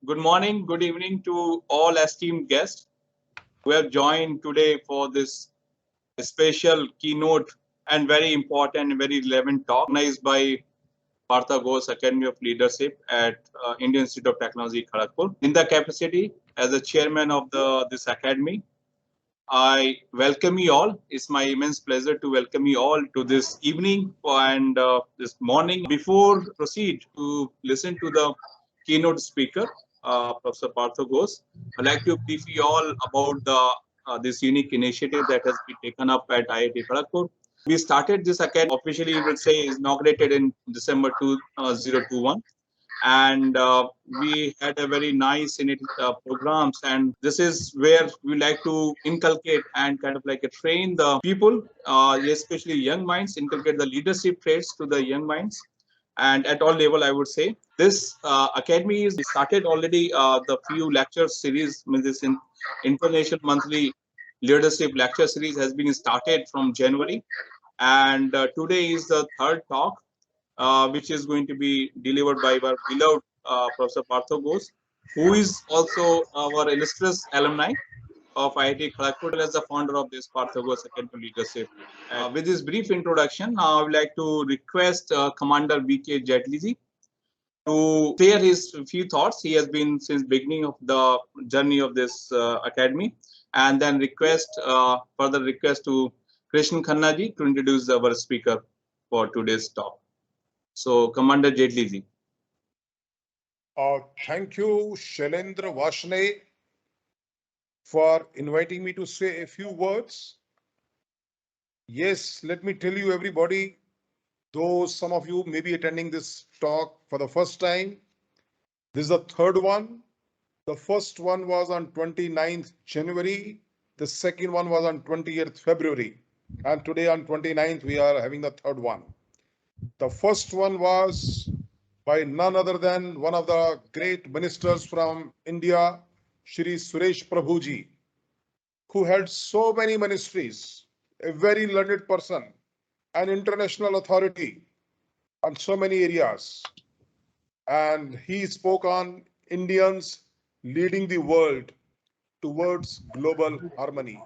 Good morning, good evening to all esteemed guests who have joined today for this special keynote and very important and very relevant talk organized by Partha Ghosh Academy of Leadership at Indian Institute of Technology, Kharagpur. In the capacity as the chairman of this academy, I welcome you all. It's my immense pleasure to welcome you all to this evening and this morning. Before proceed to listen to the keynote speaker, Professor Partha Ghosh, I'd like to brief you all about this unique initiative that has been taken up at IIT Kharagpur. We started this academy officially, we will say, is inaugurated in December 2021. And we had a very nice programs, and this is where we like to inculcate and kind of like train the people, especially young minds, inculcate the leadership traits to the young minds, and at all level I would say this academy is started already. The few lecture series, this international monthly leadership lecture series has been started from January, and today is the third talk, which is going to be delivered by our beloved Professor Partha Ghosh, who is also our illustrious alumni of IIT Kharagpur as the founder of this Partha Ghosh Academy of Leadership. With this brief introduction, I would like to request Commander V.K. Jetley to share his few thoughts. He has been since beginning of the journey of this academy, and then further request to Krishnan Khanna ji to introduce our speaker for today's talk. So, Commander Jetley ji. Thank you, Shailendra Vashne, for inviting me to say a few words. Yes, let me tell you, everybody, though some of you may be attending this talk for the first time, this is the third one. The first one was on 29th January. The second one was on 20th February. And today on 29th, we are having the third one. The first one was by none other than one of the great ministers from India, Shri Suresh Prabhuji, who had so many ministries, a very learned person, an international authority on so many areas. And he spoke on Indians leading the world towards global harmony.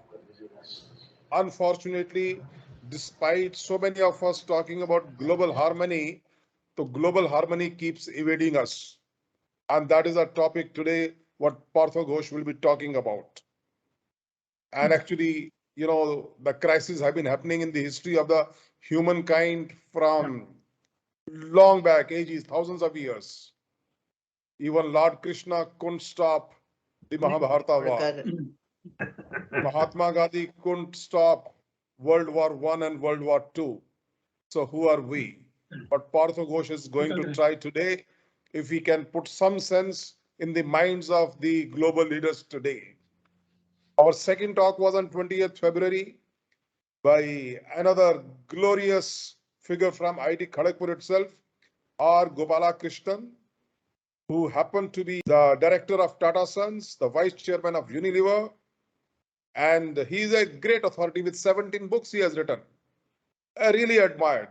Unfortunately, despite so many of us talking about global harmony, the global harmony keeps evading us. And that is our topic today, what Partha Ghosh will be talking about. And actually, the crises have been happening in the history of the humankind from long back, ages, thousands of years. Even Lord Krishna couldn't stop the Mahabharata war. Mahatma Gandhi couldn't stop World War I and World War II. So who are we? But Partha Ghosh is going to try today, if he can put some sense in the minds of the global leaders today. Our second talk was on 20th February by another glorious figure from IIT Kharagpur itself, R. Gopalakrishnan, who happened to be the director of Tata Sons, the vice chairman of Unilever, and he's a great authority with 17 books he has written. I really admired.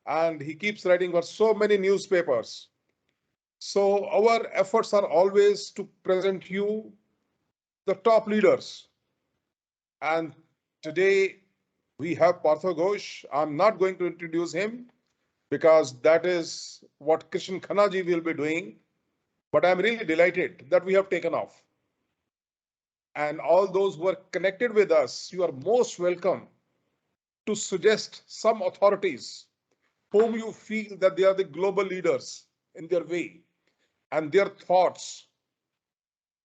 And he keeps writing for so many newspapers. So our efforts are always to present you the top leaders. And today we have Partha Ghosh. I'm not going to introduce him because that is what Krishnan Khanna ji will be doing. But I'm really delighted that we have taken off. And all those who are connected with us, you are most welcome to suggest some authorities whom you feel that they are the global leaders in their way, and their thoughts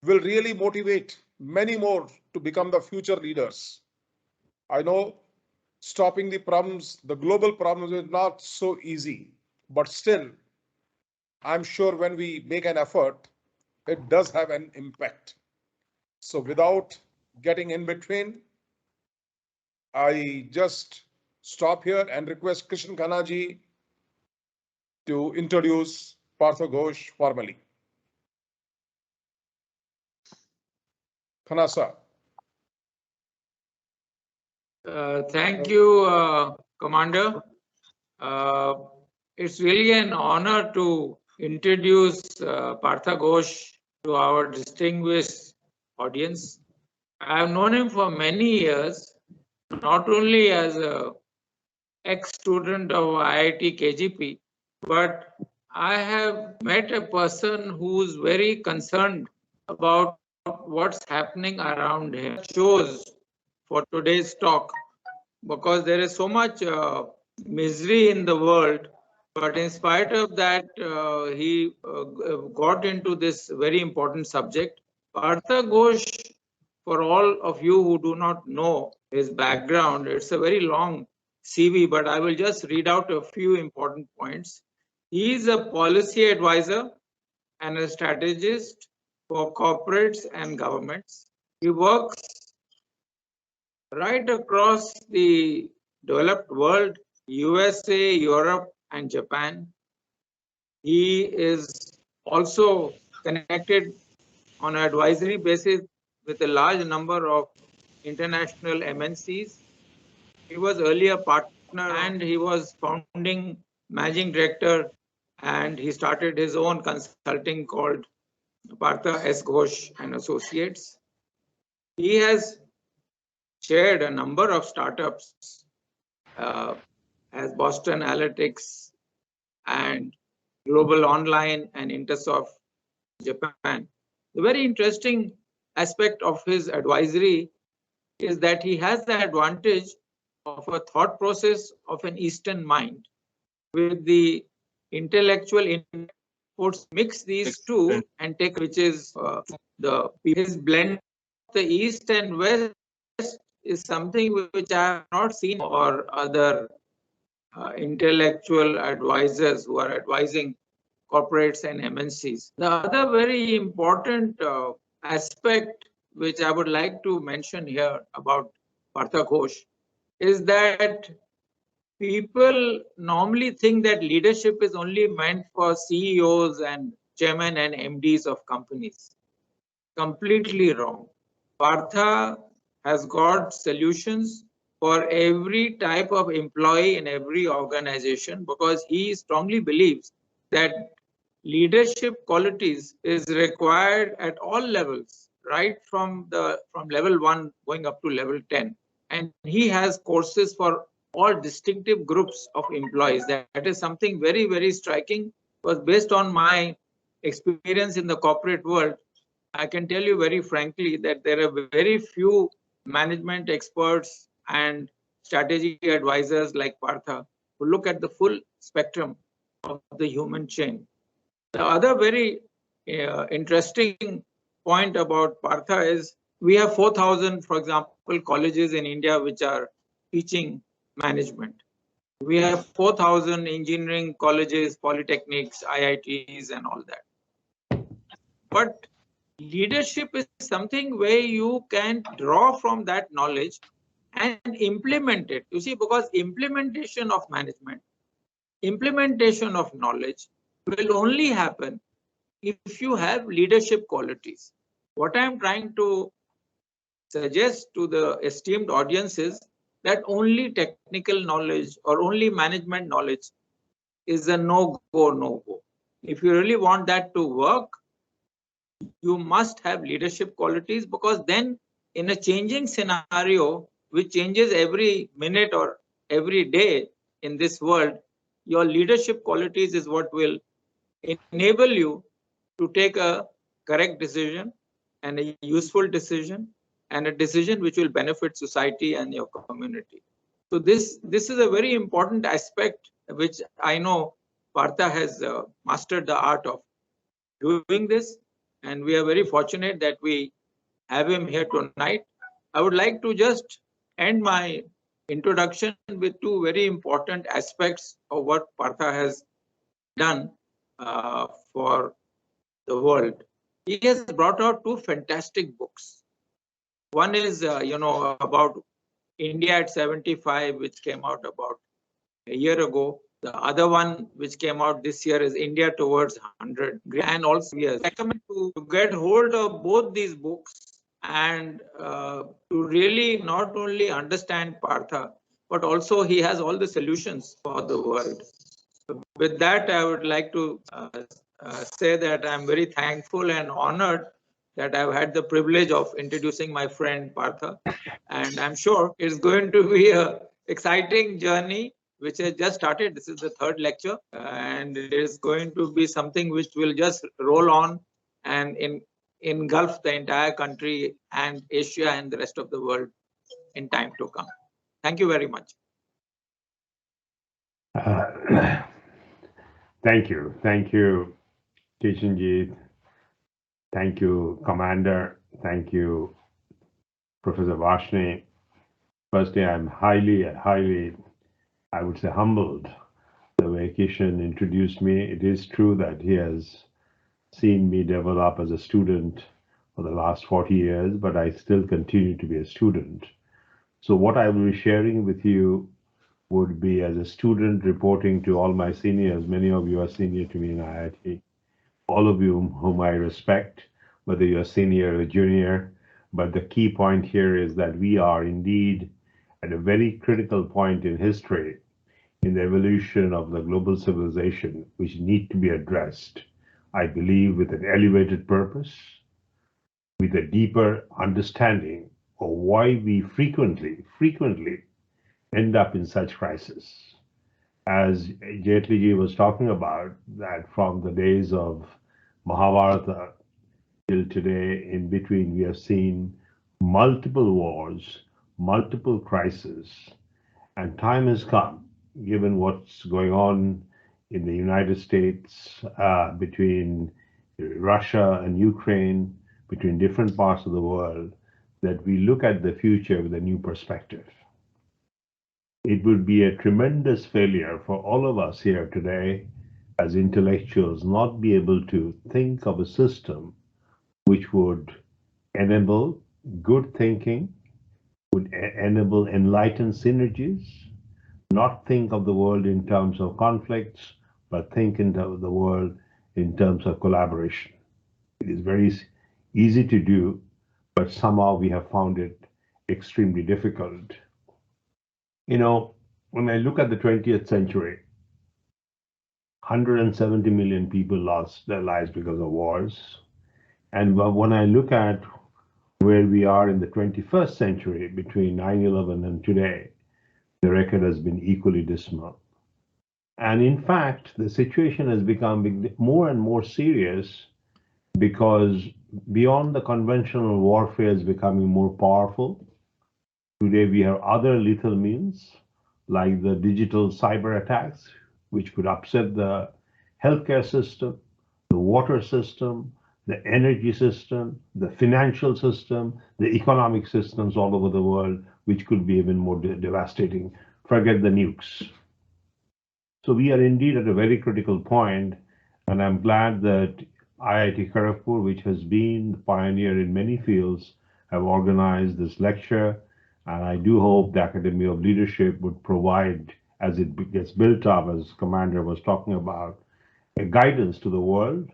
will really motivate many more to become the future leaders. I know stopping the problems, the global problems, is not so easy, but still, I'm sure when we make an effort, it does have an impact. So without getting in between, I just stop here and request Krishnan Khanna ji to introduce Partha Ghosh formally. Khanna sir. Thank you, Commander. It's really an honor to introduce Partha Ghosh to our distinguished audience. I have known him for many years, not only as a ex-student of IIT KGP, but I have met a person who's very concerned about what's happening around him. Shows for today's talk, because there is so much misery in the world, but in spite of that, he got into this very important subject. Partha Ghosh, for all of you who do not know his background, it's a very long CV, but I will just read out a few important points. He is a policy advisor and a strategist for corporates and governments. He works right across the developed world, USA, Europe, and Japan. He is also connected on an advisory basis with a large number of international MNCs. He was earlier partner and he was founding managing director, and he started his own consulting called Partha S. Ghosh and Associates. He has chaired a number of startups as Boston Analytics and Global Online and Intersoft Japan. The very interesting aspect of his advisory is that he has the advantage of a thought process of an Eastern mind with the intellectual inputs, mix these two and take, which is his blend. The East and West is something which I have not seen or other intellectual advisors who are advising corporates and MNCs. The other very important aspect which I would like to mention here about Partha Ghosh is that people normally think that leadership is only meant for CEOs and chairmen and MDs of companies. Completely wrong. Partha has got solutions for every type of employee in every organization, because he strongly believes that leadership qualities is required at all levels, right from level 1 going up to level 10. And he has courses for all distinctive groups of employees. That is something very, very striking, because based on my experience in the corporate world, I can tell you very frankly that there are very few management experts and strategy advisors like Partha who look at the full spectrum of the human chain. The other very interesting point about Partha is we have 4,000, for example, colleges in India which are teaching management. We have 4,000 engineering colleges, polytechnics, IITs, and all that. But leadership is something where you can draw from that knowledge and implement it. You see, because implementation of management, implementation of knowledge will only happen if you have leadership qualities. What I am trying to suggest to the esteemed audience is that only technical knowledge or only management knowledge is a no-go, no-go. If you really want that to work, you must have leadership qualities, because then in a changing scenario, which changes every minute or every day in this world, your leadership qualities is what will enable you to take a correct decision and a useful decision and a decision which will benefit society and your community. So this is a very important aspect which I know Partha has mastered the art of doing this, and we are very fortunate that we have him here tonight. I would like to just end my introduction with two very important aspects of what Partha has done for the world. He has brought out two fantastic books. One is, about India at 75, which came out about a year ago. The other one, which came out this year, is India Towards 100. And also, yes, I recommend to get hold of both these books and to really not only understand Partha, but also he has all the solutions for the world. So with that, I would like to say that I'm very thankful and honored that I've had the privilege of introducing my friend Partha. And I'm sure it's going to be an exciting journey, which has just started. This is the third lecture, and it is going to be something which will just roll on and engulf the entire country and Asia and the rest of the world in time to come. Thank you very much. Thank you. Thank you, Kishanjit. Thank you, Commander. Thank you, Professor Vashni. Firstly, I'm highly, I would say, humbled the way Kishan introduced me. It is true that he has seen me develop as a student for the last 40 years, but I still continue to be a student. So what I will be sharing with you would be as a student reporting to all my seniors. Many of you are senior to me in IIT. All of you whom I respect, whether you're senior or junior. But the key point here is that we are indeed at a very critical point in history in the evolution of the global civilization, which need to be addressed, I believe, with an elevated purpose, with a deeper understanding of why we frequently end up in such crisis. As Jaitley ji was talking about, that from the days of Mahabharata till today, in between, we have seen multiple wars, multiple crises, and time has come, given what's going on in the United States, between Russia and Ukraine, between different parts of the world, that we look at the future with a new perspective. It would be a tremendous failure for all of us here today as intellectuals not be able to think of a system which would enable good thinking, would enable enlightened synergies, not think of the world in terms of conflicts, but think of the world in terms of collaboration. It is very easy to do, but somehow we have found it extremely difficult. You know, when I look at the 20th century, 170 million people lost their lives because of wars. And when I look at where we are in the 21st century, between 9/11 and today, the record has been equally dismal. And in fact, the situation has become more and more serious because beyond the conventional warfare is becoming more powerful. Today, we have other lethal means like the digital cyber attacks, which could upset the healthcare system, the water system, the energy system, the financial system, the economic systems all over the world, which could be even more devastating. Forget the nukes. So we are indeed at a very critical point, and I'm glad that IIT Kharagpur, which has been the pioneer in many fields, have organized this lecture. And I do hope the Academy of Leadership would provide, as it gets built up, as Commander was talking about, a guidance to the world,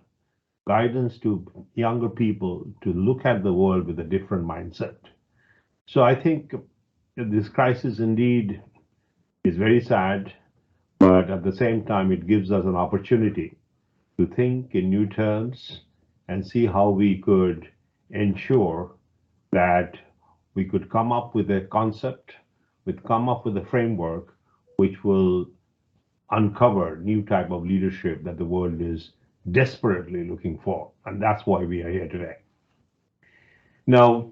guidance to younger people to look at the world with a different mindset. So I think this crisis indeed is very sad, but at the same time, it gives us an opportunity to think in new terms and see how we could ensure that we could come up with a concept, come up with a framework which will uncover new type of leadership that the world is desperately looking for. And that's why we are here today. Now,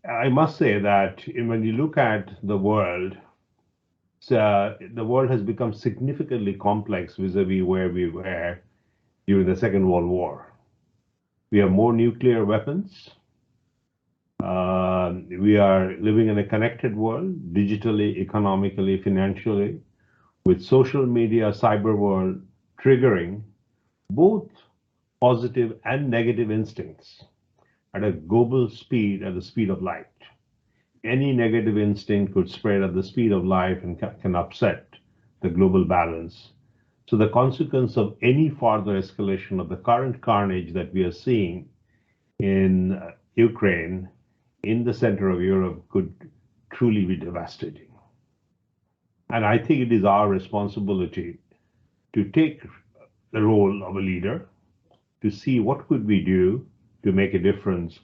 I must say that when you look at the world has become significantly complex vis-a-vis where we were during the Second World War. We have more nuclear weapons. We are living in a connected world, digitally, economically, financially, with social media, cyber world triggering both positive and negative instincts at a global speed, at the speed of light. Any negative instinct could spread at the speed of light and can upset the global balance. So the consequence of any further escalation of the current carnage that we are seeing in Ukraine, in the center of Europe, could truly be devastating. And I think it is our responsibility to take the role of a leader, to see what could we do to make a difference.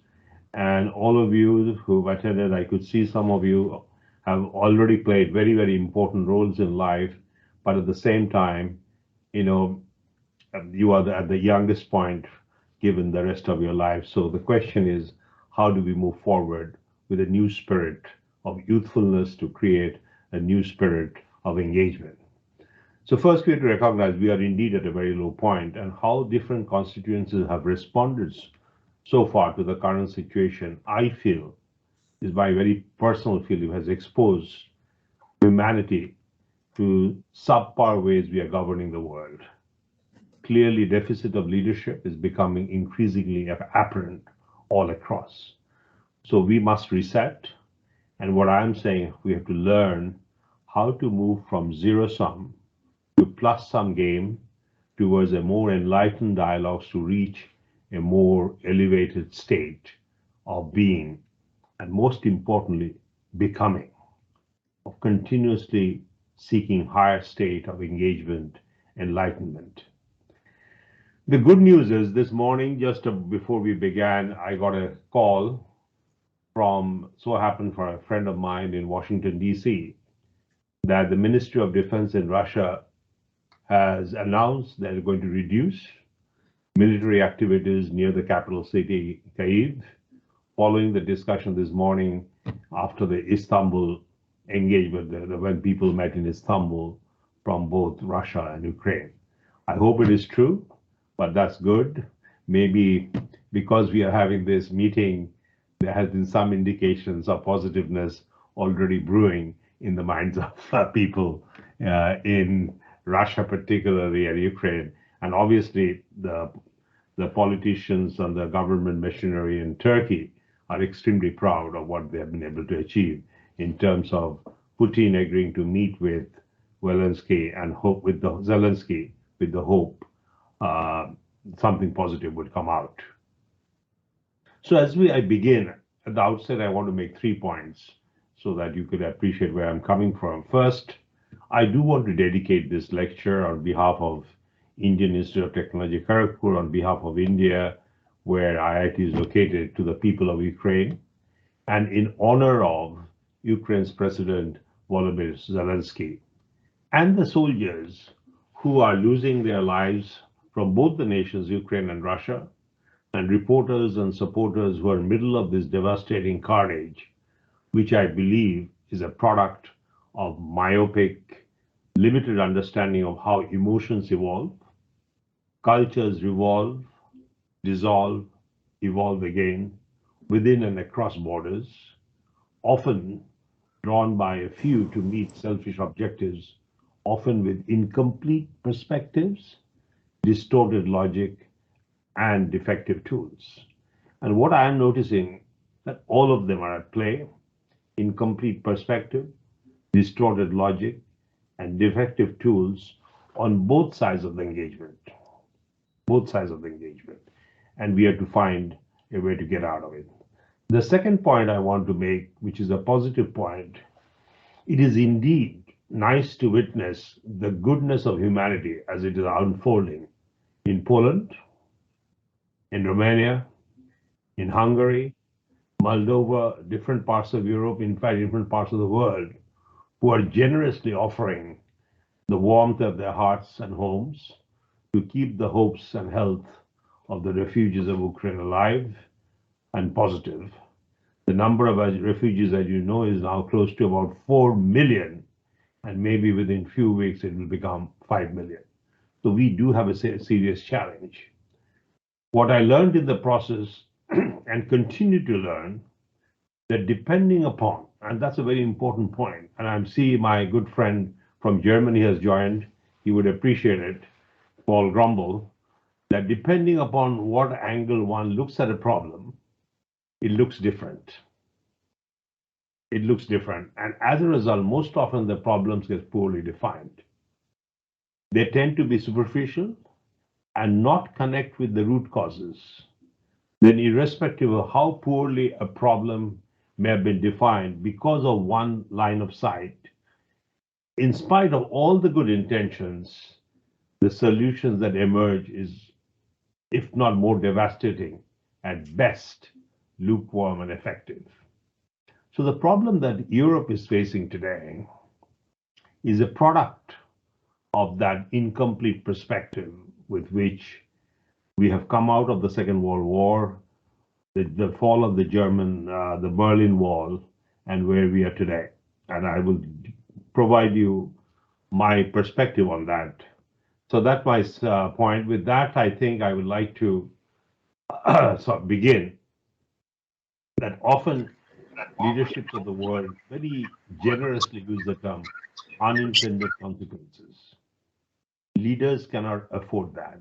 And all of you who've attended, I could see some of you have already played very, very important roles in life, but at the same time, you are at the youngest point given the rest of your life. So the question is, how do we move forward with a new spirit of youthfulness to create a new spirit of engagement? So first we have to recognize we are indeed at a very low point, and how different constituencies have responded so far to the current situation, I feel, is my very personal feeling, has exposed humanity to subpar ways we are governing the world. Clearly, deficit of leadership is becoming increasingly apparent all across. So we must reset. And what I'm saying, we have to learn how to move from zero-sum to plus-sum game towards a more enlightened dialogues to reach a more elevated state of being, and most importantly, becoming, of continuously seeking higher state of engagement, enlightenment. The good news is this morning, just before we began, I got a call from, so happened for a friend of mine in Washington, D.C., that the Ministry of Defense in Russia has announced they're going to reduce military activities near the capital city, Kyiv, following the discussion this morning after the Istanbul engagement, when people met in Istanbul from both Russia and Ukraine. I hope it is true, but that's good. Maybe because we are having this meeting, there has been some indications of positiveness already brewing in the minds of people in Russia, particularly, and Ukraine. And obviously, the politicians and the government machinery in Turkey are extremely proud of what they have been able to achieve in terms of Putin agreeing to meet with Zelensky and hope with the hope something positive would come out. So as I begin, at the outset, I want to make 3 points so that you could appreciate where I'm coming from. First, I do want to dedicate this lecture on behalf of Indian Institute of Technology, Kharagpur, on behalf of India, where IIT is located, to the people of Ukraine, and in honor of Ukraine's President Volodymyr Zelensky, and the soldiers who are losing their lives from both the nations, Ukraine and Russia, and reporters and supporters who are in the middle of this devastating carnage, which I believe is a product of myopic, limited understanding of how emotions evolve, cultures revolve, dissolve, evolve again, within and across borders, often drawn by a few to meet selfish objectives, often with incomplete perspectives, distorted logic, and defective tools. And what I am noticing, that all of them are at play: incomplete perspective, distorted logic, and defective tools on both sides of the engagement. Both sides of the engagement. And we have to find a way to get out of it. The second point I want to make, which is a positive point, it is indeed nice to witness the goodness of humanity as it is unfolding in Poland, in Romania, in Hungary, Moldova, different parts of Europe, in fact, different parts of the world, who are generously offering the warmth of their hearts and homes to keep the hopes and health of the refugees of Ukraine alive and positive. The number of refugees, as you know, is now close to about 4 million, and maybe within few weeks it will become 5 million. So we do have a serious challenge. What I learned in the process and continue to learn, that depending upon, and that's a very important point, and I'm seeing my good friend from Germany has joined, he would appreciate it, Paul Grumble, that depending upon what angle one looks at a problem, it looks different. It looks different. And as a result, most often the problems get poorly defined. They tend to be superficial and not connect with the root causes. Then irrespective of how poorly a problem may have been defined because of one line of sight, in spite of all the good intentions, the solutions that emerge is if not more devastating, at best, lukewarm and effective. So the problem that Europe is facing today is a product of that incomplete perspective with which we have come out of the Second World War, the fall of the Berlin Wall, and where we are today. And I will provide you my perspective on that. So that's my point. With that, I think I would like to begin that often leaderships of the world very generously use the term unintended consequences. Leaders cannot afford that.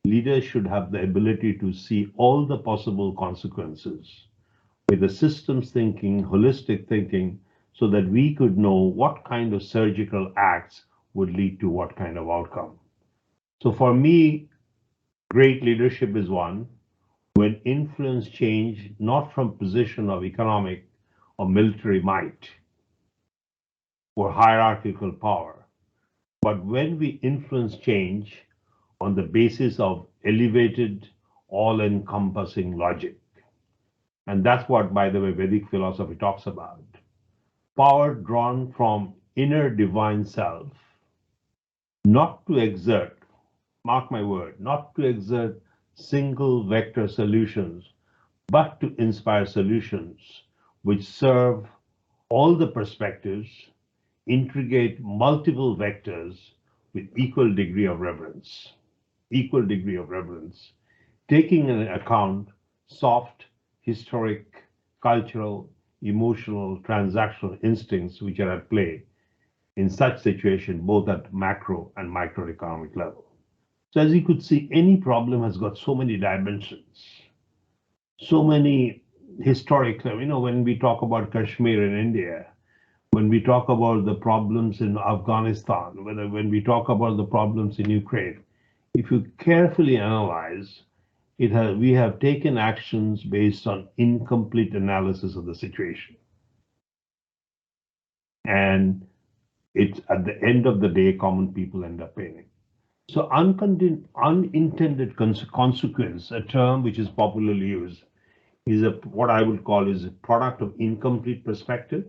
Leaders should have the ability to see all the possible consequences with a systems thinking, holistic thinking, so that we could know what kind of surgical acts would lead to what kind of outcome. So for me, great leadership is one when influence change not from position of economic or military might or hierarchical power, but when we influence change on the basis of elevated, all-encompassing logic. And that's what, by the way, Vedic philosophy talks about. Power drawn from inner divine self, not to exert, mark my word, not to exert single vector solutions, but to inspire solutions which serve all the perspectives, integrate multiple vectors with equal degree of reverence, taking into account soft, historic, cultural, emotional, transactional instincts which are at play in such situation, both at macro and microeconomic level. So as you could see, any problem has got so many dimensions, so many historic, when we talk about Kashmir in India, when we talk about the problems in Afghanistan, when we talk about the problems in Ukraine, if you carefully analyze, we have taken actions based on incomplete analysis of the situation. And it's at the end of the day, common people end up paying. So unintended consequence, a term which is popularly used, is what I would call is a product of incomplete perspective.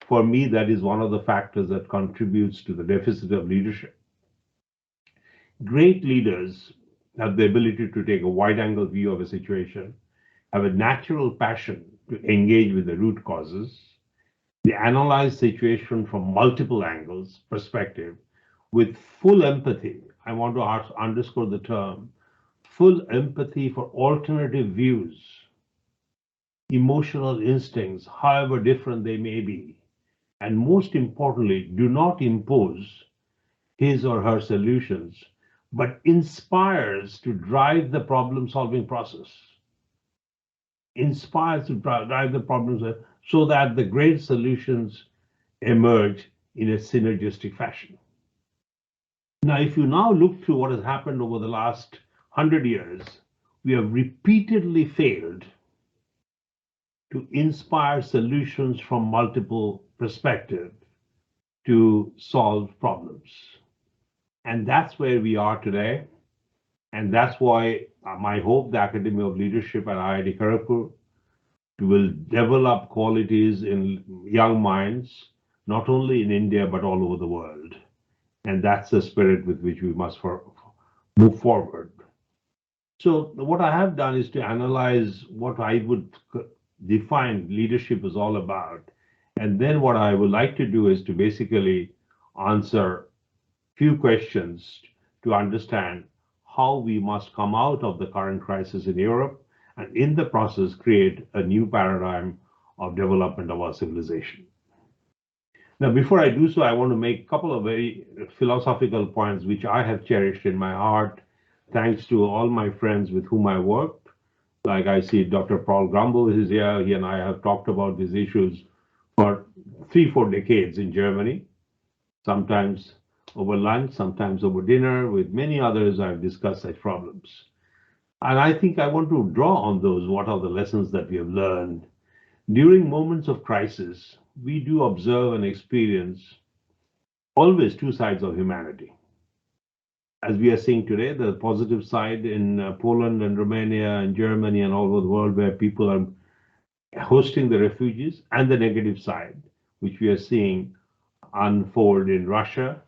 For me, that is one of the factors that contributes to the deficit of leadership. Great leaders have the ability to take a wide-angle view of a situation, have a natural passion to engage with the root causes. They analyze situation from multiple angles, perspective, with full empathy. I want to underscore the term, full empathy for alternative views, emotional instincts, however different they may be. And most importantly, do not impose his or her solutions, but inspires to drive the problem-solving process. Inspires to drive the problems so that the great solutions emerge in a synergistic fashion. Now, if you now look through what has happened over the last 100 years, we have repeatedly failed to inspire solutions from multiple perspectives to solve problems. And that's where we are today. And that's why my hope, the Academy of Leadership at IIT Kharagpur will develop qualities in young minds, not only in India, but all over the world. And that's the spirit with which we must move forward. So what I have done is to analyze what I would define leadership is all about. And then what I would like to do is to basically answer few questions to understand how we must come out of the current crisis in Europe and in the process create a new paradigm of development of our civilization. Now, before I do so, I want to make a couple of very philosophical points which I have cherished in my heart, thanks to all my friends with whom I worked. Like I see Dr. Paul Grumble is here. He and I have talked about these issues for 3-4 decades in Germany, sometimes over lunch, sometimes over dinner. With many others, I've discussed such problems. And I think I want to draw on those. What are the lessons that we have learned? During moments of crisis, we do observe and experience always two sides of humanity. as we are seeing today, the positive side in Poland and Romania and Germany and all over the world where people are hosting the refugees, and the negative side, which we are seeing unfold in Russia.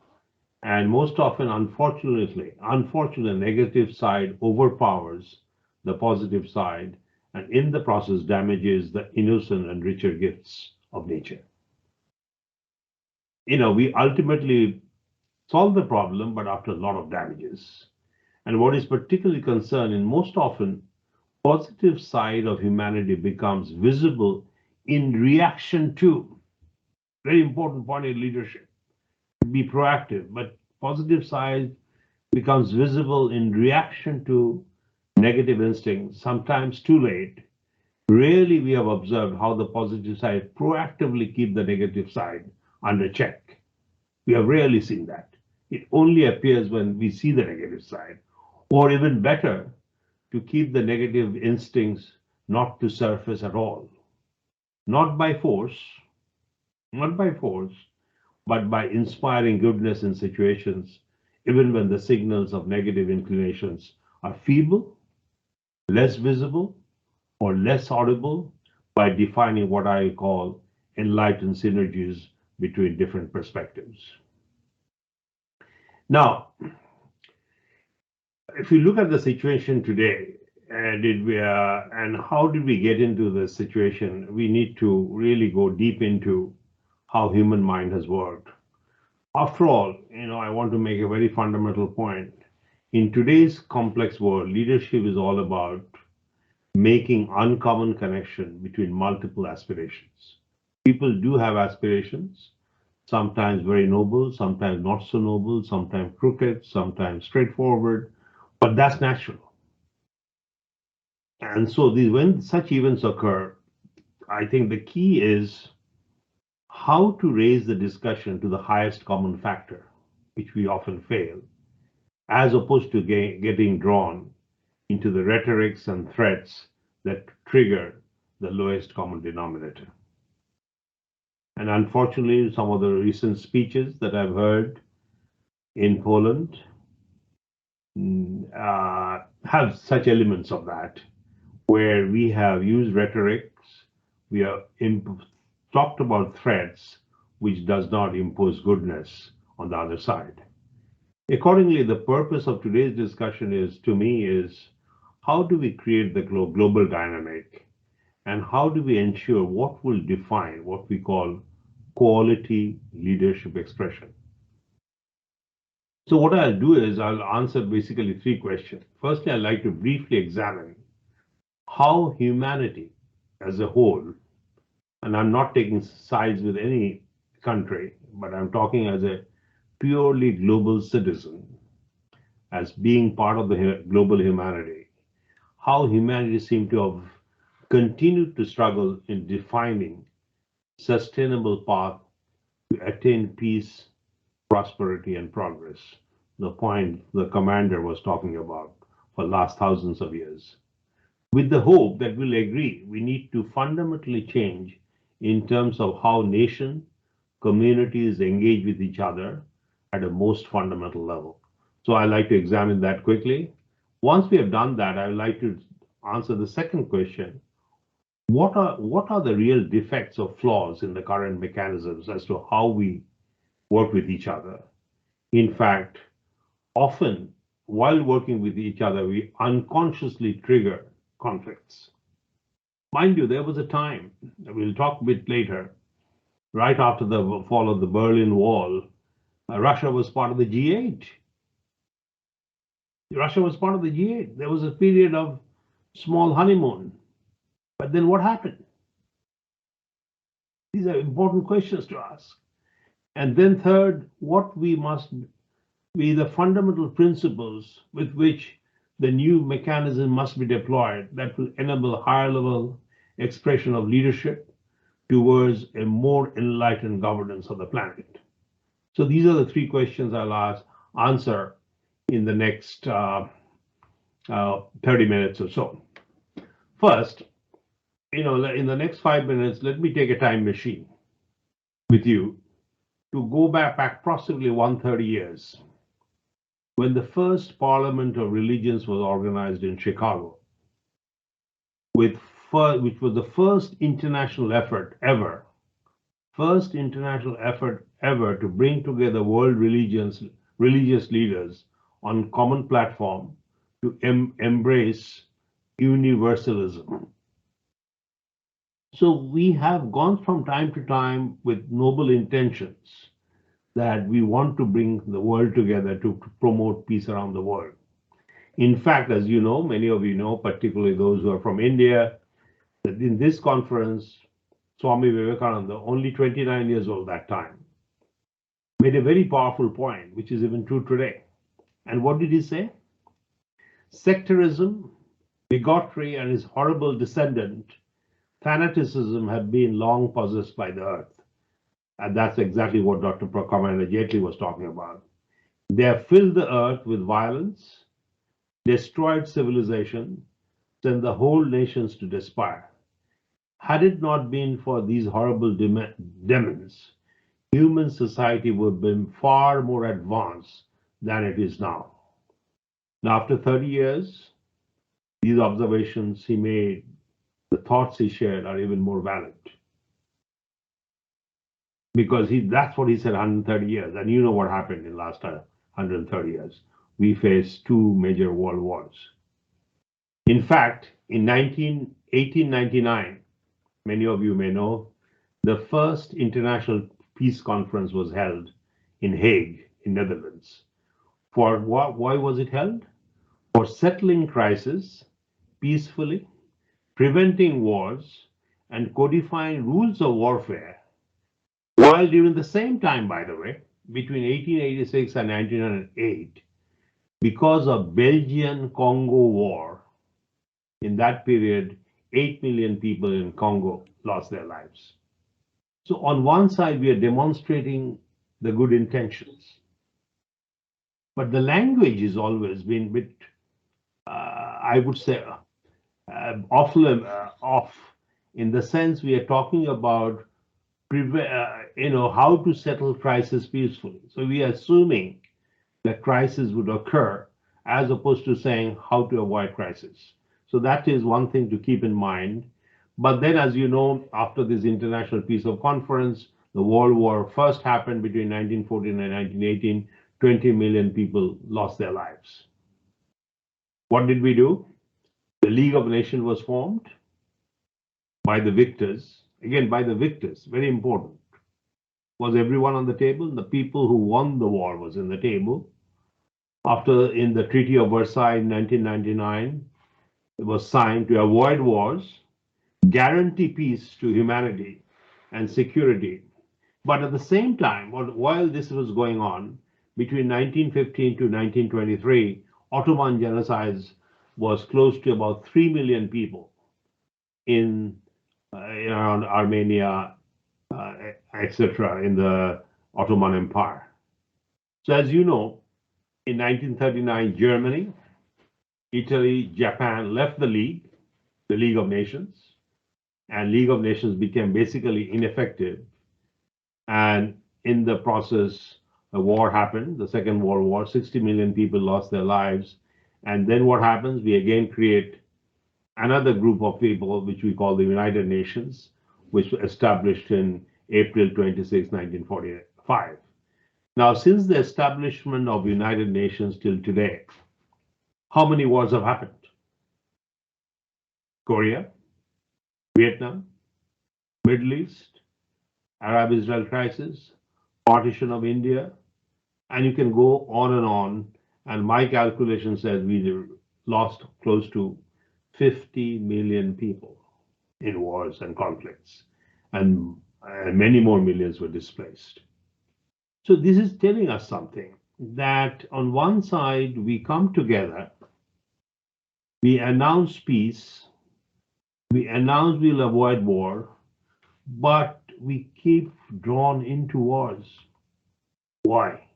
And most often, unfortunately, the negative side overpowers the positive side, and in the process damages the innocent and richer gifts of nature. We ultimately solve the problem, but after a lot of damages. And what is particularly concerning, most often, positive side of humanity becomes visible in reaction to, very important point in leadership, be proactive, but positive side becomes visible in reaction to negative instincts, sometimes too late. Rarely we have observed how the positive side proactively keep the negative side under check. We have rarely seen that. It only appears when we see the negative side, or even better, to keep the negative instincts not to surface at all. Not by force, but by inspiring goodness in situations, even when the signals of negative inclinations are feeble, less visible, or less audible, by defining what I call enlightened synergies between different perspectives. Now, if you look at the situation today, and how did we get into this situation, we need to really go deep into how human mind has worked. After all, I want to make a very fundamental point. In today's complex world, leadership is all about making uncommon connection between multiple aspirations. People do have aspirations, sometimes very noble, sometimes not so noble, sometimes crooked, sometimes straightforward, but that's natural. And so when such events occur, I think the key is how to raise the discussion to the highest common factor, which we often fail, as opposed to getting drawn into the rhetorics and threats that trigger the lowest common denominator. And unfortunately, some of the recent speeches that I've heard in Poland have such elements of that, where we have used rhetorics, we have talked about threats, which does not impose goodness on the other side. Accordingly, the purpose of today's discussion is how do we create the global dynamic, and how do we ensure what will define what we call quality leadership expression? So what I'll do is I'll answer basically three questions. Firstly, I'd like to briefly examine how humanity as a whole, and I'm not taking sides with any country, but I'm talking as a purely global citizen, as being part of the global humanity, how humanity seems to have continued to struggle in defining sustainable path to attain peace, prosperity, and progress, the point the commander was talking about for the last thousands of years. With the hope that we'll agree we need to fundamentally change in terms of how nation, communities engage with each other at a most fundamental level. So I'd like to examine that quickly. Once we have done that, I would like to answer the second question. What are the real defects or flaws in the current mechanisms as to how we work with each other? In fact, often while working with each other, we unconsciously trigger conflicts. Mind you, there was a time, we'll talk a bit later, right after the fall of the Berlin Wall, Russia was part of the G8. Russia was part of the G8. There was a period of small honeymoon. But then what happened? These are important questions to ask. And then third, what we must be the fundamental principles with which the new mechanism must be deployed that will enable higher level expression of leadership towards a more enlightened governance of the planet. So these are the three questions I'll answer in the next 30 minutes or so. First, in the next 5 minutes, let me take a time machine with you to go back possibly 130 years when the first Parliament of Religions was organized in Chicago, which was the first international effort ever to bring together world religious leaders on common platform to embrace universalism. So we have gone from time to time with noble intentions that we want to bring the world together to promote peace around the world. In fact, as you know, many of you know, particularly those who are from India, that in this conference, Swami Vivekananda, only 29 years old that time, made a very powerful point, which is even true today. And what did he say? Sectarism, bigotry, and his horrible descendant, fanaticism, have been long possessed by the earth. And that's exactly what Dr. Commander Jaitley was talking about. They have filled the earth with violence, destroyed civilization, sent the whole nations to despair. Had it not been for these horrible demons, human society would have been far more advanced than it is now. Now, after 30 years, these observations he made, the thoughts he shared are even more valid. Because that's what he said 130 years. And you know what happened in the last 130 years. We faced two major world wars. In fact, in 1899, many of you may know, the first international peace conference was held in Hague, in Netherlands. For why was it held? For settling crisis peacefully, preventing wars, and codifying rules of warfare. While during the same time, by the way, between 1886 and 1908, because of Belgian-Congo War, in that period, 8 million people in Congo lost their lives. So on one side, we are demonstrating the good intentions, but the language has always been a bit, I would say, off, in the sense we are talking about how to settle crisis peacefully. So we are assuming that crisis would occur as opposed to saying how to avoid crisis. So that is one thing to keep in mind. But then, as you know, after this International Peace of Conference, the World War first happened between 1914 and 1918. 20 million people lost their lives. What did we do? The League of Nations was formed by the victors. Again, by the victors, very important. Was everyone on the table? The people who won the war was in the table. After, in the Treaty of Versailles in 1999, it was signed to avoid wars, guarantee peace to humanity and security. But at the same time, while this was going on, between 1915 to 1923, Ottoman genocide was close to about 3 million people in around Armenia, etc., in the Ottoman Empire. So as you know, in 1939, Germany, Italy, Japan left the League of Nations, and League of Nations became basically ineffective. And in the process, a war happened, the Second World War, 60 million people lost their lives. And then what happens? We again create another group of people, which we call the United Nations, which was established in April 26, 1945. Now, since the establishment of United Nations till today, how many wars have happened? Korea, Vietnam, Middle East, Arab-Israel crisis, partition of India, and you can go on. And my calculation says we lost close to 50 million people in wars and conflicts, and many more millions were displaced. So this is telling us something, that on one side, we come together, we announce peace, we announce we'll avoid war, but we keep drawn into wars. Why?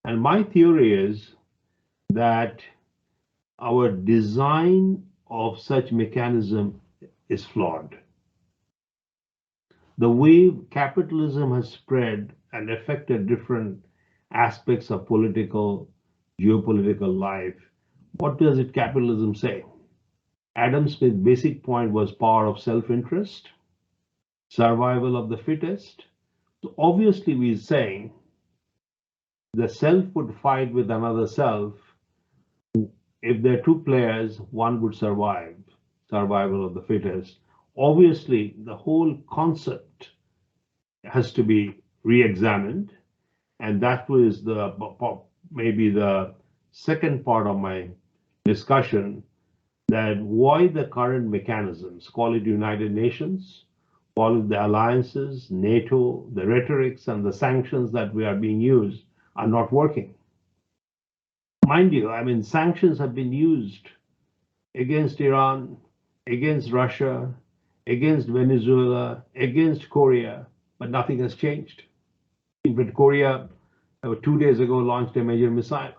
And my theory is that our design of such mechanism is flawed. The way capitalism has spread and affected different aspects of political, geopolitical life, what does it capitalism say? Adam Smith's basic point was power of self-interest, survival of the fittest. So obviously we're saying the self would fight with another self. If there are two players, one would survive, survival of the fittest. Obviously, the whole concept has to be re-examined, and that was maybe the second part of my discussion, that why the current mechanisms, call it United Nations, call it the alliances, NATO, the rhetorics and the sanctions that we are being used are not working. Mind you, I mean, sanctions have been used against Iran, against Russia, against Venezuela, against Korea, but nothing has changed. In fact, Korea, 2 days ago, launched a major missile.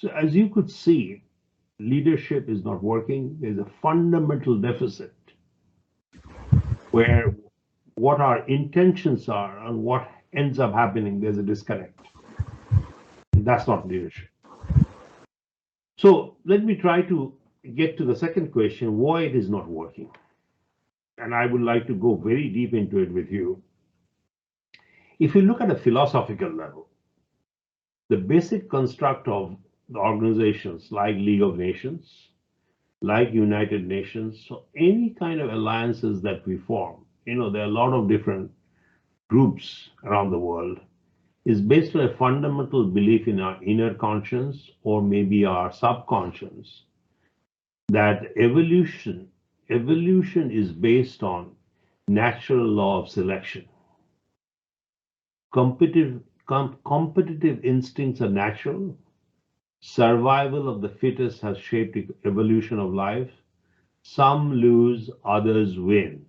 So as you could see, leadership is not working. There's a fundamental deficit where what our intentions are and what ends up happening, there's a disconnect. And that's not leadership. So let me try to get to the second question, why it is not working. And I would like to go very deep into it with you. If you look at a philosophical level, the basic construct of the organizations like League of Nations, like United Nations, so any kind of alliances that we form, there are a lot of different groups around the world, is based on a fundamental belief in our inner conscience or maybe our subconscious, that evolution is based on natural law of selection. Competitive instincts are natural. Survival of the fittest has shaped the evolution of life. Some lose, others win.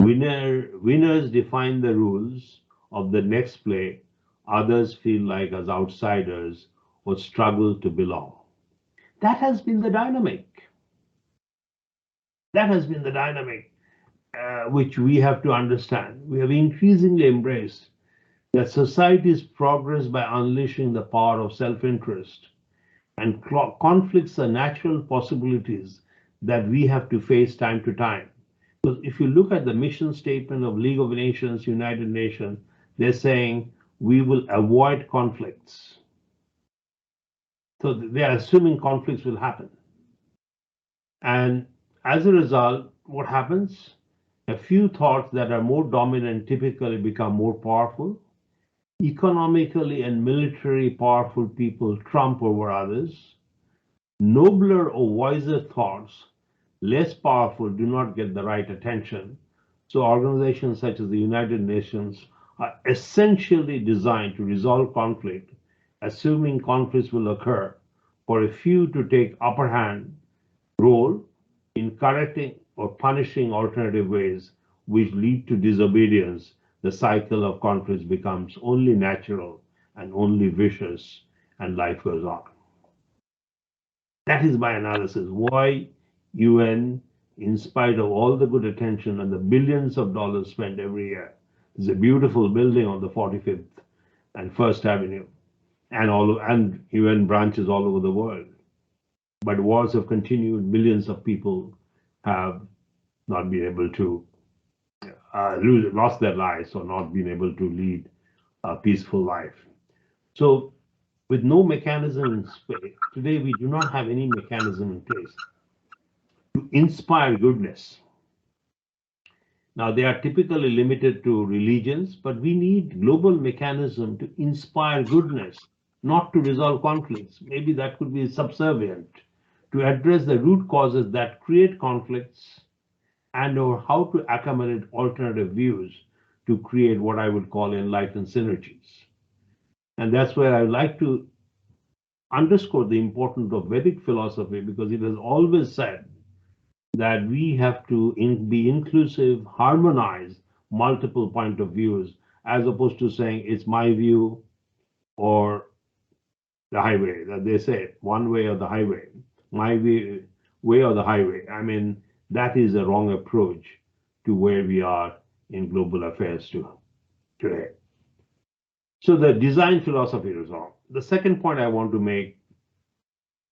Winners define the rules of the next play. Others feel like as outsiders or struggle to belong. That has been the dynamic. That has been the dynamic which we have to understand. We have increasingly embraced that society's progress by unleashing the power of self-interest, and conflicts are natural possibilities that we have to face time to time. Because if you look at the mission statement of League of Nations, United Nations, they're saying we will avoid conflicts. So they are assuming conflicts will happen. And as a result, what happens? A few thoughts that are more dominant typically become more powerful. Economically and militarily powerful people trump over others. Nobler or wiser thoughts, less powerful, do not get the right attention. So organizations such as the United Nations are essentially designed to resolve conflict, assuming conflicts will occur, for a few to take upper hand role in correcting or punishing alternative ways which lead to disobedience. The cycle of conflicts becomes only natural and only vicious, and life goes on. That is my analysis. Why UN, in spite of all the good attention and the billions of dollars spent every year, there's a beautiful building on the 45th and First Avenue, and UN branches all over the world. But wars have continued. Millions of people have not been able to lost their lives or not been able to lead a peaceful life. So with no mechanism in place, today we do not have any mechanism in place to inspire goodness. Now they are typically limited to religions, but we need global mechanism to inspire goodness, not to resolve conflicts. Maybe that could be subservient to address the root causes that create conflicts, and or how to accommodate alternative views to create what I would call enlightened synergies. And that's where I like to underscore the importance of Vedic philosophy, because it has always said that we have to be inclusive, harmonize multiple point of views, as opposed to saying it's my view or the highway. That they say one way or the highway, my way or the highway. I mean, that is a wrong approach to where we are in global affairs today. So the design philosophy is wrong. The second point I want to make,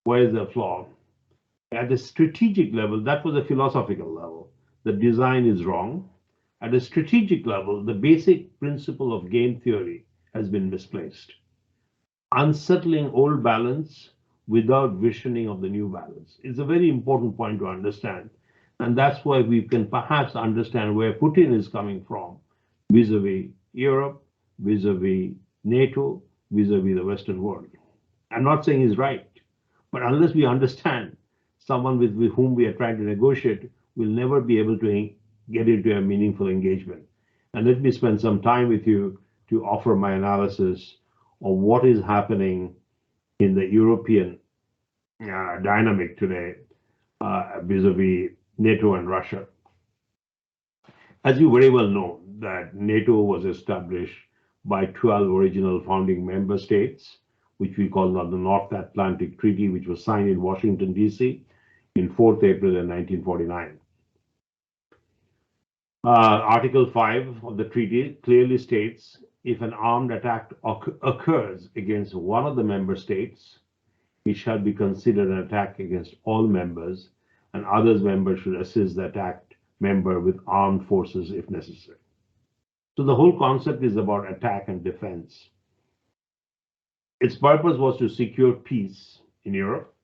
where is the flaw? At the strategic level, that was a philosophical level. The design is wrong. At a strategic level, the basic principle of game theory has been misplaced. Unsettling old balance without visioning of the new balance is a very important point to understand. And that's why we can perhaps understand where Putin is coming from vis-a-vis Europe, vis-a-vis NATO, vis-a-vis the Western world. I'm not saying he's right, but unless we understand someone with whom we are trying to negotiate, we'll never be able to get into a meaningful engagement. And let me spend some time with you to offer my analysis of what is happening in the European dynamic today vis-a-vis NATO and Russia. As you very well know, that NATO was established by 12 original founding member states, which we call the North Atlantic Treaty, which was signed in Washington, D.C. in 4th April in 1949. Article 5 of the treaty clearly states if an armed attack occurs against one of the member states, it shall be considered an attack against all members, and other members should assist the attacked member with armed forces if necessary. So the whole concept is about attack and defense. Its purpose was to secure peace in Europe,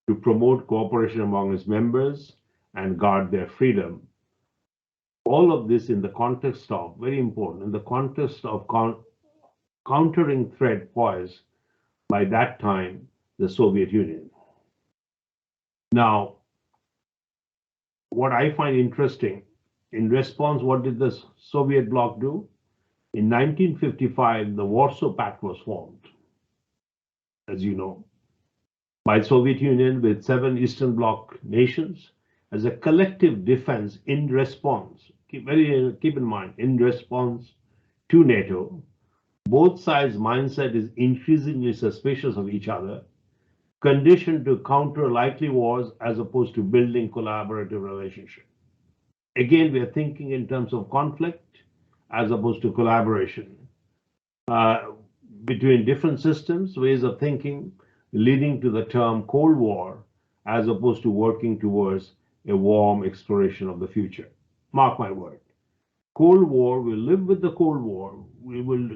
to promote cooperation among its members, and guard their freedom. All of this in the context of, very important, in the context of countering threat posed by that time the Soviet Union. Now, what I find interesting, in response, what did the Soviet bloc do? In 1955, the Warsaw Pact was formed, as you know, by the Soviet Union with 7 Eastern Bloc nations as a collective defense in response. Keep in mind, in response to NATO. Both sides' mindset is increasingly suspicious of each other, conditioned to counter likely wars as opposed to building collaborative relationship. Again, we are thinking in terms of conflict as opposed to collaboration between different systems, ways of thinking, leading to the term Cold War as opposed to working towards a warm exploration of the future. Mark my word. Cold War, we'll live with the Cold War. We will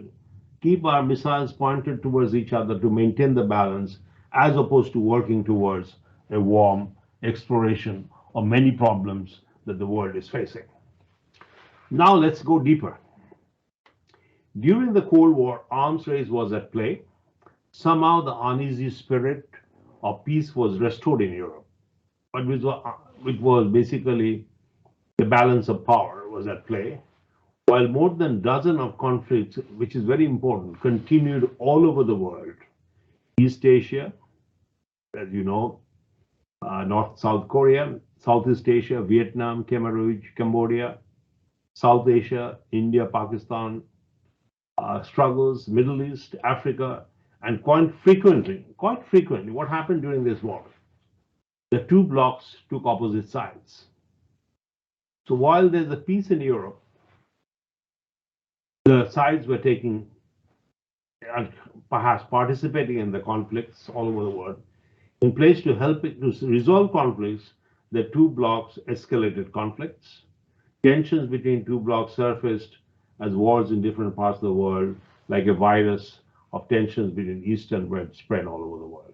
keep our missiles pointed towards each other to maintain the balance as opposed to working towards a warm exploration of many problems that the world is facing. Now let's go deeper. During the Cold War, arms race was at play. Somehow the uneasy spirit of peace was restored in Europe, but which was basically the balance of power was at play, while more than a dozen of conflicts, which is very important, continued all over the world. East Asia, as you know, South Korea, Southeast Asia, Vietnam, Cameroon, Cambodia, South Asia, India, Pakistan, struggles, Middle East, Africa, and quite frequently, what happened during this war? The two blocs took opposite sides. So while there's a peace in Europe, the sides were taking, perhaps participating in the conflicts all over the world. In place to help it to resolve conflicts, the two blocs escalated conflicts. Tensions between two blocs surfaced as wars in different parts of the world, like a virus of tensions between East and West spread all over the world.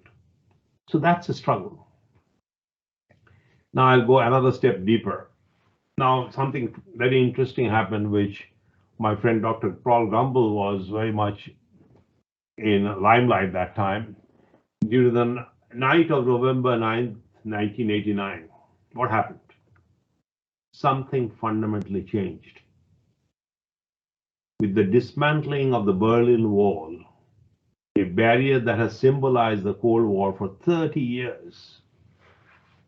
So that's a struggle. Now I'll go another step deeper. Now something very interesting happened, which my friend Dr. Paul Gumbel was very much in limelight that time. During the night of November 9th, 1989, what happened? Something fundamentally changed. With the dismantling of the Berlin Wall, a barrier that has symbolized the Cold War for 30 years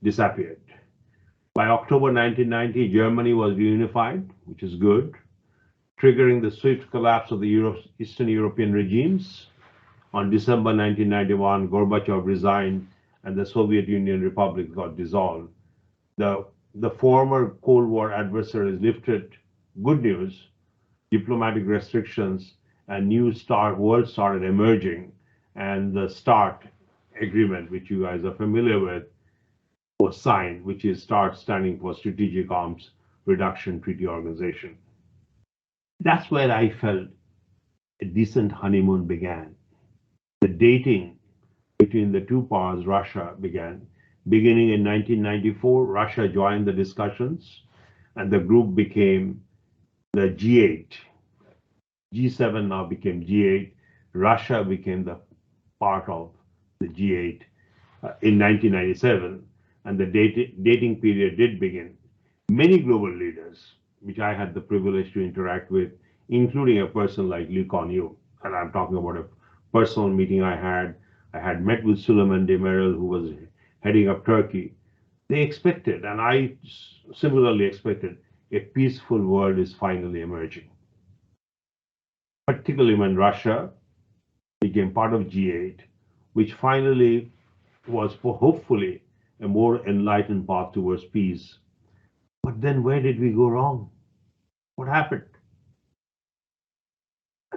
disappeared. By October 1990, Germany was reunified, which is good, triggering the swift collapse of the Eastern European regimes. On December 1991, Gorbachev resigned and the Soviet Union republics got dissolved. The former Cold War adversaries lifted, good news, diplomatic restrictions a new world started emerging, and the START agreement, which you guys are familiar with, was signed, which is START standing for Strategic Arms Reduction Treaty Organization. That's where I felt a decent honeymoon began. The dating between the two powers, Russia, began. Beginning in 1994, Russia joined the discussions, and the group became the G8. G7 now became G8. Russia became the part of the G8 in 1997, and the dating period did begin. Many global leaders, which I had the privilege to interact with, including a person like Lee Kuan Yew, and I'm talking about a personal meeting I had met with Suleiman Demirel, who was heading up Turkey. They expected, and I similarly expected, a peaceful world is finally emerging. Particularly when Russia became part of G8, which finally was hopefully a more enlightened path towards peace. But then where did we go wrong? What happened?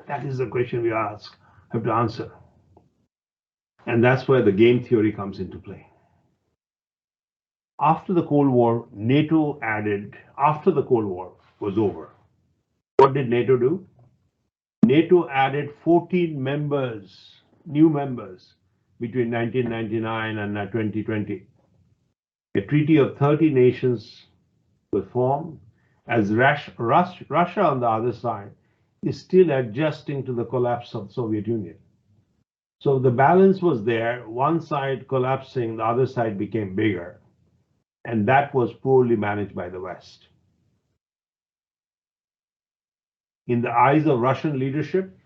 That is the question we have to answer. And that's where the game theory comes into play. After the Cold War, after the Cold War was over, what did NATO do? NATO added 14 new members between 1999 and 2020. A treaty of 30 nations was formed, as Russia on the other side is still adjusting to the collapse of the Soviet Union. So the balance was there, one side collapsing, the other side became bigger, and that was poorly managed by the West. In the eyes of Russian leadership,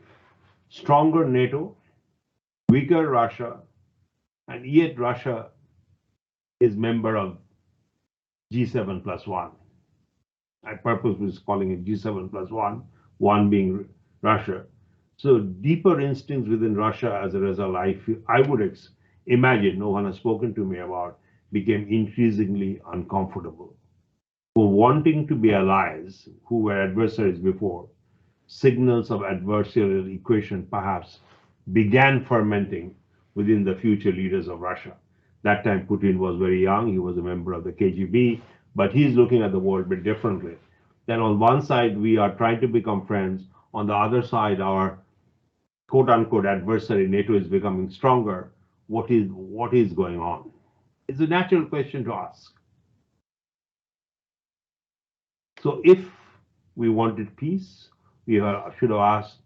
stronger NATO, weaker Russia, and yet Russia is member of G7+1. I purposely was calling it G7+1, one being Russia. So deeper instincts within Russia as a result, I would imagine, no one has spoken to me about, became increasingly uncomfortable. For wanting to be allies who were adversaries before, signals of adversarial equation perhaps began fermenting within the future leaders of Russia. That time Putin was very young, he was a member of the KGB, but he's looking at the world a bit differently. Then on one side, we are trying to become friends. On the other side, our quote-unquote adversary, NATO, is becoming stronger. What is going on? It's a natural question to ask. So if we wanted peace, we should have asked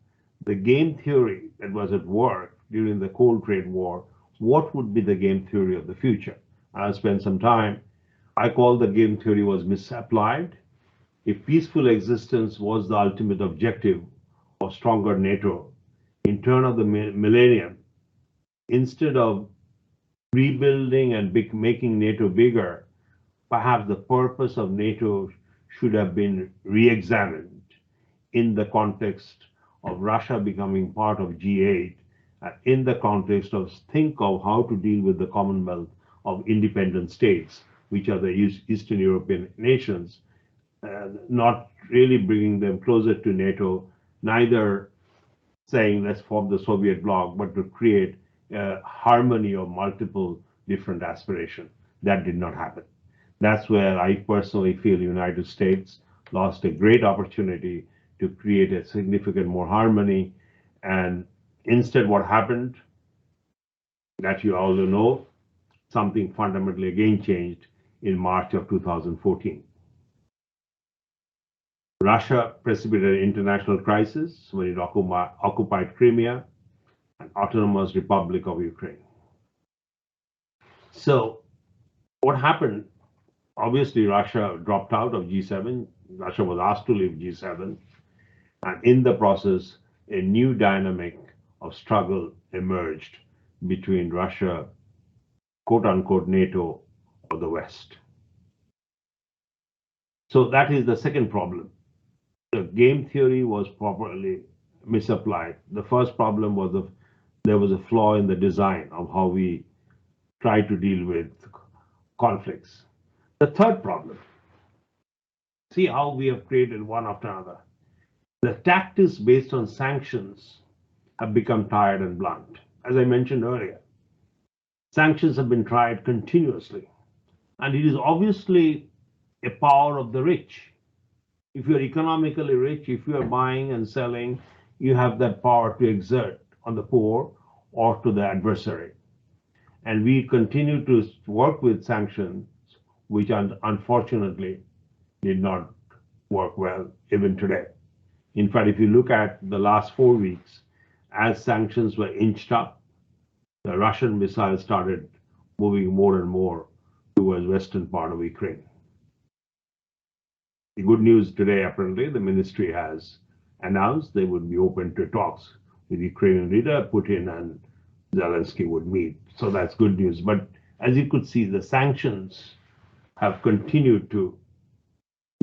the game theory that was at work during the Cold Trade War, what would be the game theory of the future? I'll spend some time. I call the game theory was misapplied. If peaceful existence was the ultimate objective of stronger NATO, in turn of the millennium, instead of rebuilding and making NATO bigger, perhaps the purpose of NATO should have been re-examined in the context of Russia becoming part of G8, in the context of think of how to deal with the Commonwealth of independent states, which are the Eastern European nations, not really bringing them closer to NATO, neither saying let's form the Soviet bloc, but to create a harmony of multiple different aspirations. That did not happen. That's where I personally feel the United States lost a great opportunity to create a significant more harmony. And instead, what happened, that you all know, something fundamentally again changed in March of 2014. Russia precipitated international crisis when it occupied Crimea and Autonomous Republic of Ukraine. So what happened? Obviously, Russia dropped out of G7. Russia was asked to leave G7. And in the process, a new dynamic of struggle emerged between Russia, quote unquote, NATO, or the West. So that is the second problem. The game theory was properly misapplied. The first problem was there was a flaw in the design of how we try to deal with conflicts. The third problem, see how we have created one after another. The tactics based on sanctions have become tired and blunt. As I mentioned earlier, sanctions have been tried continuously, and it is obviously a power of the rich. If you're economically rich, if you're buying and selling, you have that power to exert on the poor or to the adversary. And we continue to work with sanctions, which unfortunately did not work well even today. In fact, if you look at the last 4 weeks, as sanctions were inched up, the Russian missiles started moving more and more towards western part of Ukraine. The good news today, apparently, the ministry has announced they would be open to talks with Ukrainian leader Putin, and Zelensky would meet. So that's good news. But as you could see, the sanctions have continued to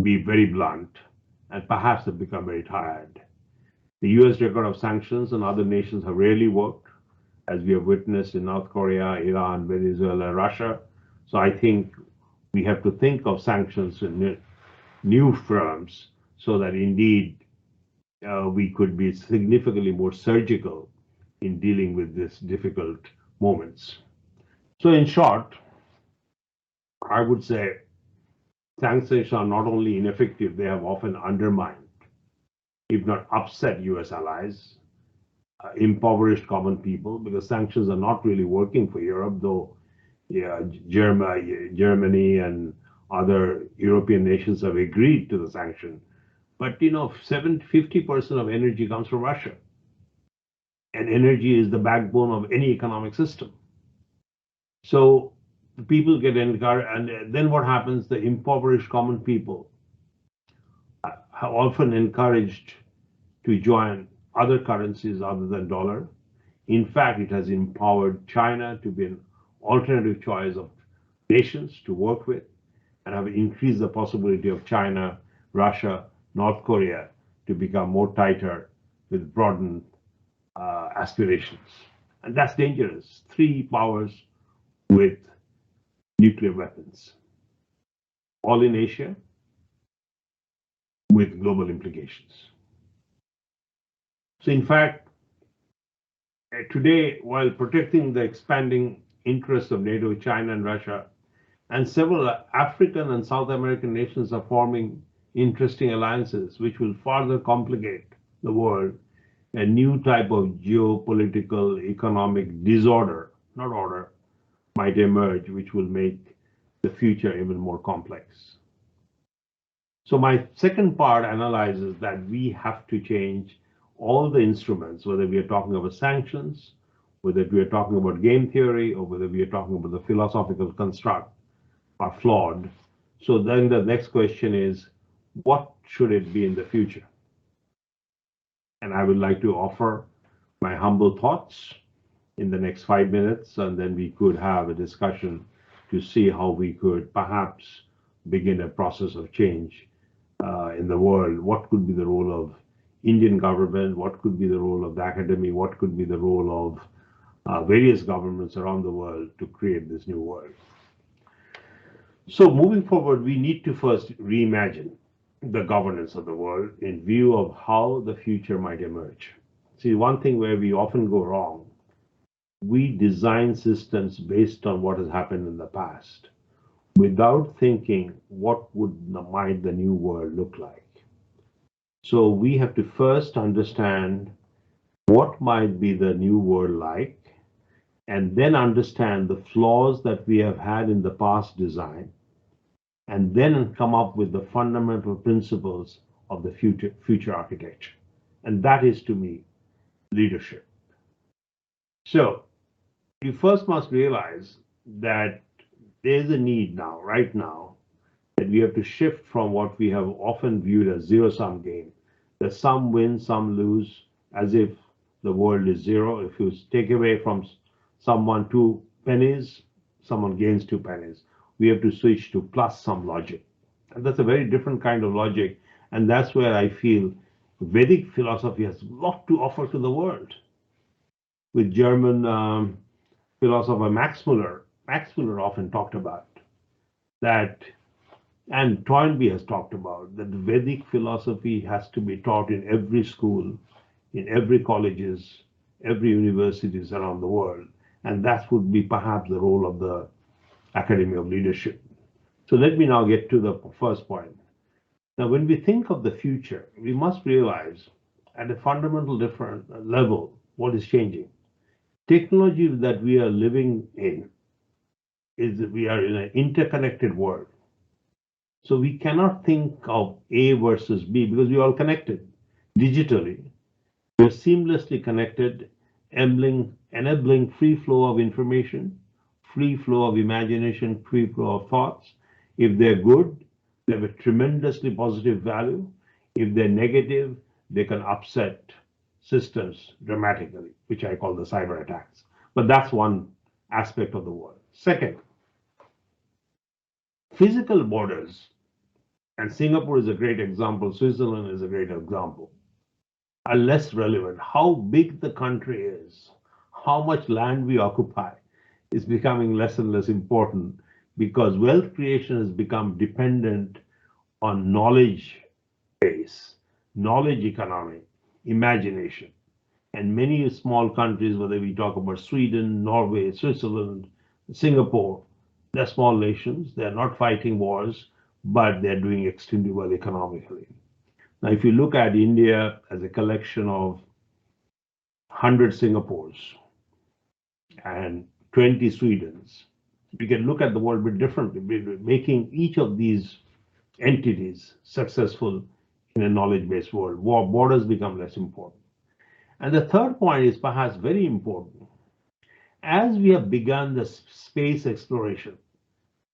be very blunt and perhaps have become very tired. The US record of sanctions on other nations have rarely worked, as we have witnessed in North Korea, Iran, Venezuela, Russia. So I think we have to think of sanctions in new terms so that indeed we could be significantly more surgical in dealing with these difficult moments. So in short, I would say sanctions are not only ineffective, they have often undermined, if not upset, US allies, impoverished common people, because sanctions are not really working for Europe, though Germany and other European nations have agreed to the sanction. But 50% of energy comes from Russia. And energy is the backbone of any economic system. So the people get encouraged, and then what happens? The impoverished common people are often encouraged to join other currencies other than dollar. In fact, it has empowered China to be an alternative choice of nations to work with, and have increased the possibility of China, Russia, North Korea to become more tighter with broadened aspirations. And that's dangerous. 3 powers with nuclear weapons, all in Asia, with global implications. So in fact, today, while protecting the expanding interests of NATO, China, and Russia, and several African and South American nations are forming interesting alliances, which will further complicate the world, a new type of geopolitical economic disorder, not order, might emerge, which will make the future even more complex. So my second part analyzes that we have to change all the instruments, whether we are talking about sanctions, whether we are talking about game theory, or whether we are talking about the philosophical construct, are flawed. So then the next question is, what should it be in the future? And I would like to offer my humble thoughts in the next 5 minutes, and then we could have a discussion to see how we could perhaps begin a process of change in the world. What could be the role of Indian government? What could be the role of the academy? What could be the role of various governments around the world to create this new world? So moving forward, we need to first reimagine the governance of the world in view of how the future might emerge. See, one thing where we often go wrong, we design systems based on what has happened in the past without thinking what might the new world look like. So we have to first understand what might be the new world like, and then understand the flaws that we have had in the past design, and then come up with the fundamental principles of the future architecture. And that is, to me, leadership. So you first must realize that there's a need now, right now, that we have to shift from what we have often viewed as zero-sum game, that some win, some lose, as if the world is zero. If you take away from someone 2 pennies, someone gains 2 pennies. We have to switch to plus sum logic. And that's a very different kind of logic. And that's where I feel Vedic philosophy has a lot to offer to the world. With German philosopher Max Muller often talked about that And Toynbee has talked about that Vedic philosophy has to be taught in every school, in every colleges, every universities around the world. And that would be perhaps the role of the Academy of Leadership. So let me now get to the first point. Now, when we think of the future, we must realize at a fundamental different level what is changing. Technology that we are living in is that we are in an interconnected world. So we cannot think of A versus B because we are all connected digitally. We're seamlessly connected, enabling free flow of information, free flow of imagination, free flow of thoughts. If they're good, they have a tremendously positive value. If they're negative, they can upset systems dramatically, which I call the cyber attacks. But that's one aspect of the world. Second, physical borders, and Singapore is a great example, Switzerland is a great example, are less relevant. How big the country is, how much land we occupy is becoming less and less important because wealth creation has become dependent on knowledge base, knowledge economy, imagination. And many small countries, whether we talk about Sweden, Norway, Switzerland, Singapore, they're small nations. They're not fighting wars, but they're doing extremely well economically. Now, if you look at India as a collection of 100 Singapores and 20 Swedens, we can look at the world a bit differently, making each of these entities successful in a knowledge-based world. Borders become less important. And the third point is perhaps very important. As we have begun the space exploration,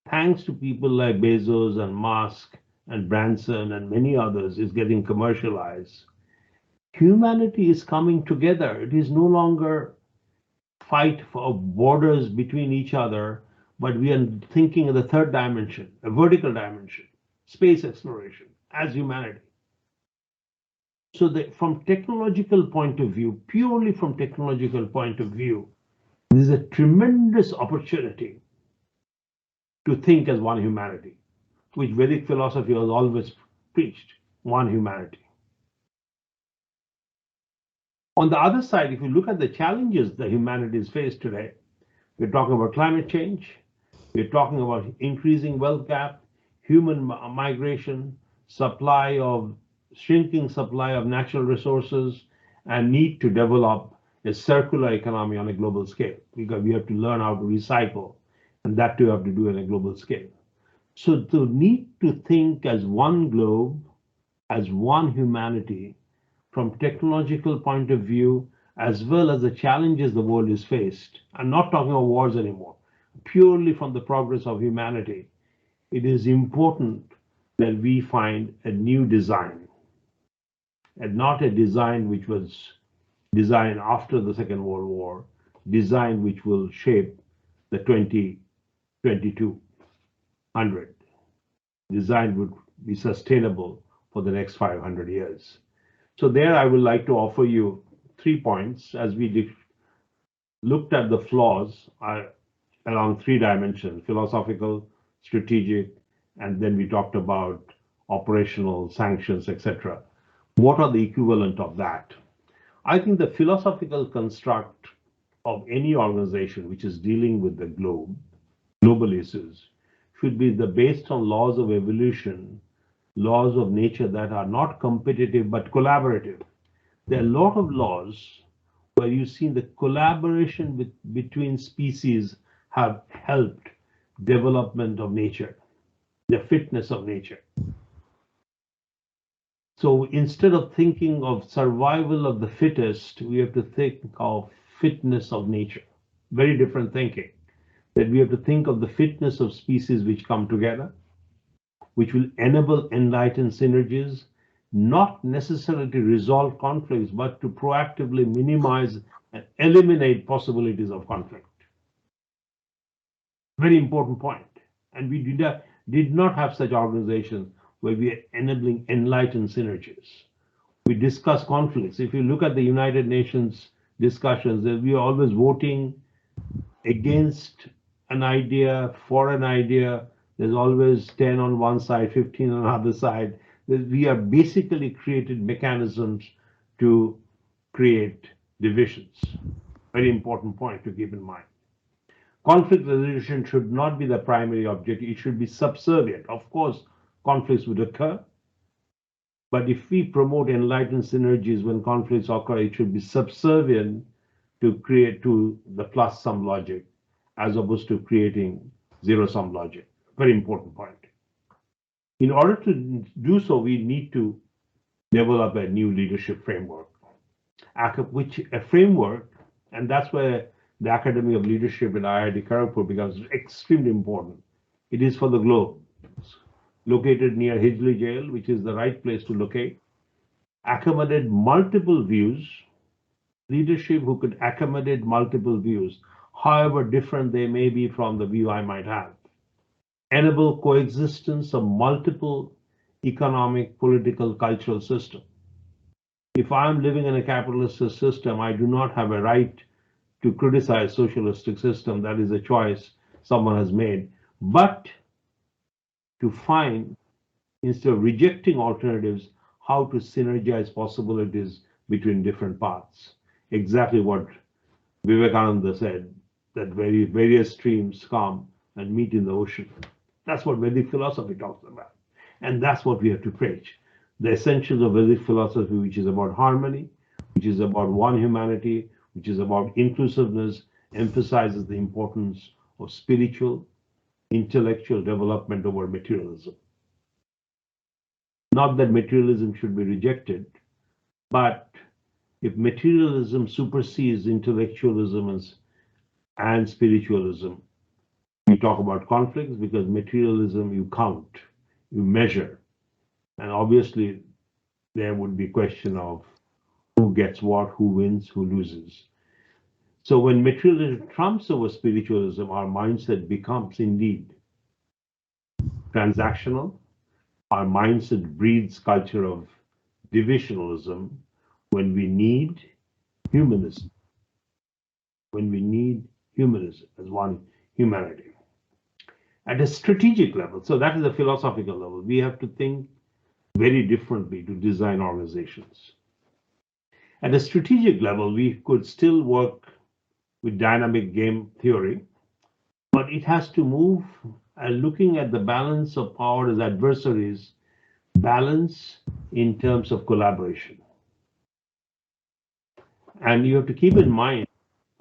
thanks to people like Bezos and Musk and Branson and many others, is getting commercialized. Humanity is coming together. It is no longer fight for borders between each other, but we are thinking of the third dimension, a vertical dimension, space exploration as humanity. So that from technological point of view, purely from technological point of view, this is a tremendous opportunity to think as one humanity, which Vedic philosophy has always preached, one humanity. On the other side, if you look at the challenges that humanity is faced today, we're talking about climate change, we're talking about increasing wealth gap, human migration, shrinking supply of natural resources, and need to develop a circular economy on a global scale, because we have to learn how to recycle, and that too have to do on a global scale. So the need to think as one globe, as one humanity, from technological point of view, as well as the challenges the world is faced. I'm not talking about wars anymore, purely from the progress of humanity. It is important that we find a new design, and not a design which was designed after the Second World War, design which will shape the 2200. Design would be sustainable for the next 500 years. So there I would like to offer you 3 points as we looked at the flaws along 3 dimensions, philosophical, strategic, and then we talked about operational sanctions, etc. What are the equivalent of that? I think the philosophical construct of any organization which is dealing with the global issues, should be based on laws of evolution, laws of nature that are not competitive but collaborative. There are a lot of laws where you see the collaboration between species have helped development of nature, the fitness of nature. So instead of thinking of survival of the fittest, we have to think of fitness of nature. Very different thinking. That we have to think of the fitness of species which come together, which will enable enlightened synergies, not necessarily to resolve conflicts, but to proactively minimize and eliminate possibilities of conflict. Very important point. And we did not have such organizations where we are enabling enlightened synergies. We discuss conflicts. If you look at the United Nations discussions, we are always voting against an idea, for an idea. There's always 10 on one side, 15 on the other side. We are basically created mechanisms to create divisions. Very important point to keep in mind. Conflict resolution should not be the primary objective. It should be subservient. Of course, conflicts would occur, but if we promote enlightened synergies when conflicts occur, it should be subservient to create to the plus-sum logic, as opposed to creating zero-sum logic. Very important point. In order to do so, we need to develop a new leadership framework, which a framework, and that's where the Academy of Leadership at IIT Kharagpur becomes extremely important. It is for the globe. It's located near Hijli Jail, which is the right place to locate. Accommodate multiple views, leadership who could accommodate multiple views, however different they may be from the view I might have. Enable coexistence of multiple economic, political, cultural systems. If I'm living in a capitalist system, I do not have a right to criticize socialistic system. That is a choice someone has made. But to find, instead of rejecting alternatives, how to synergize possibilities between different paths. Exactly what Vivekananda said, that various streams come and meet in the ocean. That's what Vedic philosophy talks about. And that's what we have to preach. The essentials of Vedic philosophy, which is about harmony, which is about one humanity, which is about inclusiveness, emphasizes the importance of spiritual, intellectual development over materialism. Not that materialism should be rejected, but if materialism supersedes intellectualism and spiritualism, we talk about conflicts, because materialism you count, you measure, and obviously there would be question of who gets what, who wins, who loses. So when materialism trumps over spiritualism, our mindset becomes indeed transactional. Our mindset breeds culture of divisionalism when we need humanism. When we need humanism as one humanity. At a strategic level, so that is a philosophical level, we have to think very differently to design organizations. At a strategic level, we could still work with dynamic game theory, but it has to move looking at the balance of power as adversaries, balance in terms of collaboration. And you have to keep in mind,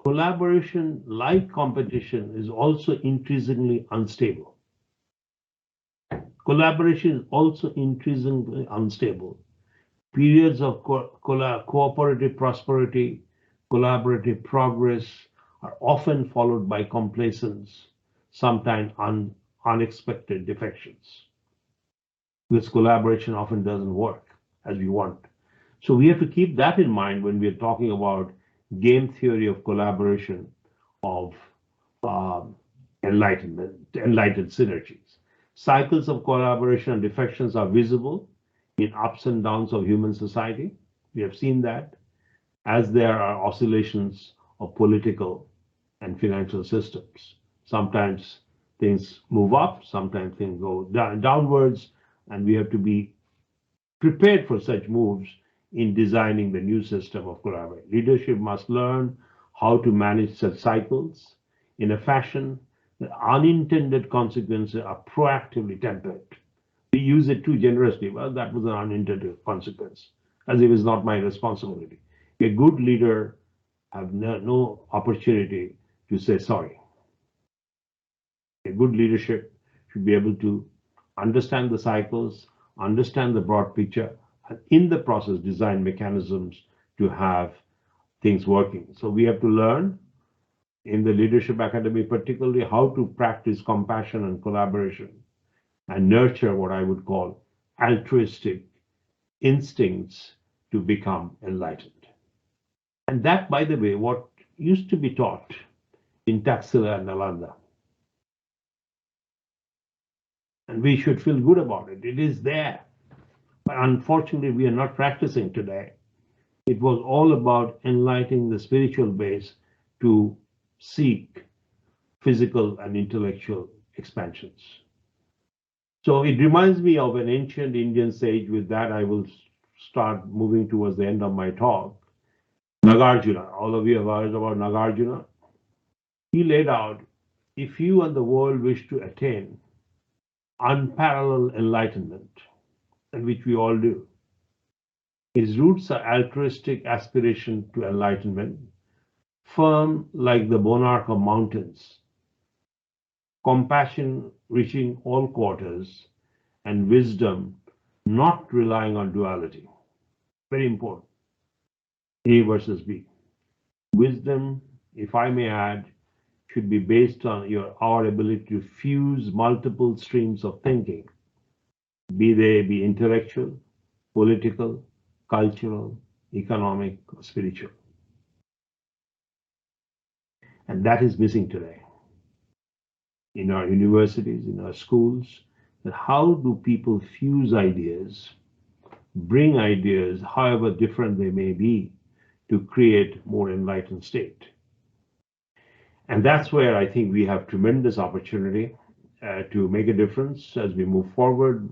collaboration, like competition, is also increasingly unstable. Collaboration is also increasingly unstable. Periods of cooperative prosperity, collaborative progress are often followed by complacence, sometimes unexpected defections. This collaboration often doesn't work as we want. So we have to keep that in mind when we are talking about game theory of collaboration, of enlightened synergies. Cycles of collaboration and defections are visible in ups and downs of human society. We have seen that as there are oscillations of political and financial systems. Sometimes things move up, sometimes things go downwards, and we have to be prepared for such moves in designing the new system of collaboration. Leadership must learn how to manage such cycles in a fashion that unintended consequences are proactively tempered. We use it too generously. Well, that was an unintended consequence, as if it's not my responsibility. A good leader have no opportunity to say sorry. A good leadership should be able to understand the cycles, understand the broad picture, and in the process design mechanisms to have things working. So we have to learn in the Leadership Academy, particularly how to practice compassion and collaboration and nurture what I would call altruistic instincts to become enlightened. And that, by the way, what used to be taught in Taxila and Nalanda. And we should feel good about it. It is there. But unfortunately, we are not practicing today. It was all about enlightening the spiritual base to seek physical and intellectual expansions. So it reminds me of an ancient Indian sage. With that, I will start moving towards the end of my talk. Nagarjuna. All of you have heard about Nagarjuna. He laid out, if you and the world wish to attain unparalleled enlightenment, and which we all do, his roots are altruistic aspiration to enlightenment, firm like the monarch of mountains, compassion reaching all quarters, and wisdom not relying on duality. Very important. A versus B. Wisdom, if I may add, should be based on our ability to fuse multiple streams of thinking, be they be intellectual, political, cultural, economic, or spiritual. And that is missing today in our universities, in our schools. That how do people fuse ideas, bring ideas, however different they may be, to create more enlightened state? And that's where I think we have tremendous opportunity to make a difference as we move forward.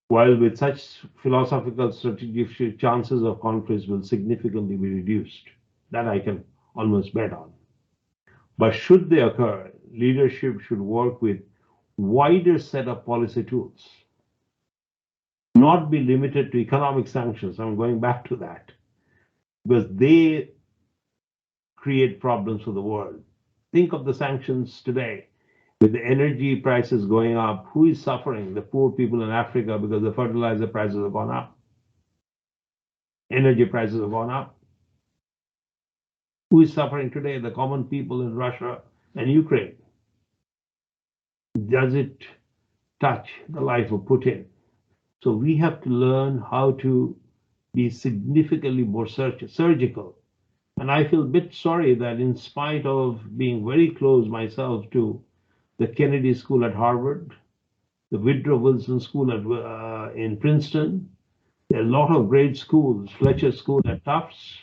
While with such philosophical strategic, chances of conflicts will significantly be reduced. That I can almost bet on. But should they occur, leadership should work with wider set of policy tools, not be limited to economic sanctions. I'm going back to that, because they create problems for the world. Think of the sanctions today. With the energy prices going up, who is suffering? The poor people in Africa, because the fertilizer prices have gone up. Energy prices have gone up. Who is suffering today? The common people in Russia and Ukraine. Does it touch the life of Putin? So we have to learn how to be significantly more surgical. And I feel a bit sorry that in spite of being very close myself to the Kennedy School at Harvard, the Woodrow Wilson School in Princeton, there are a lot of great schools, Fletcher School at Tufts.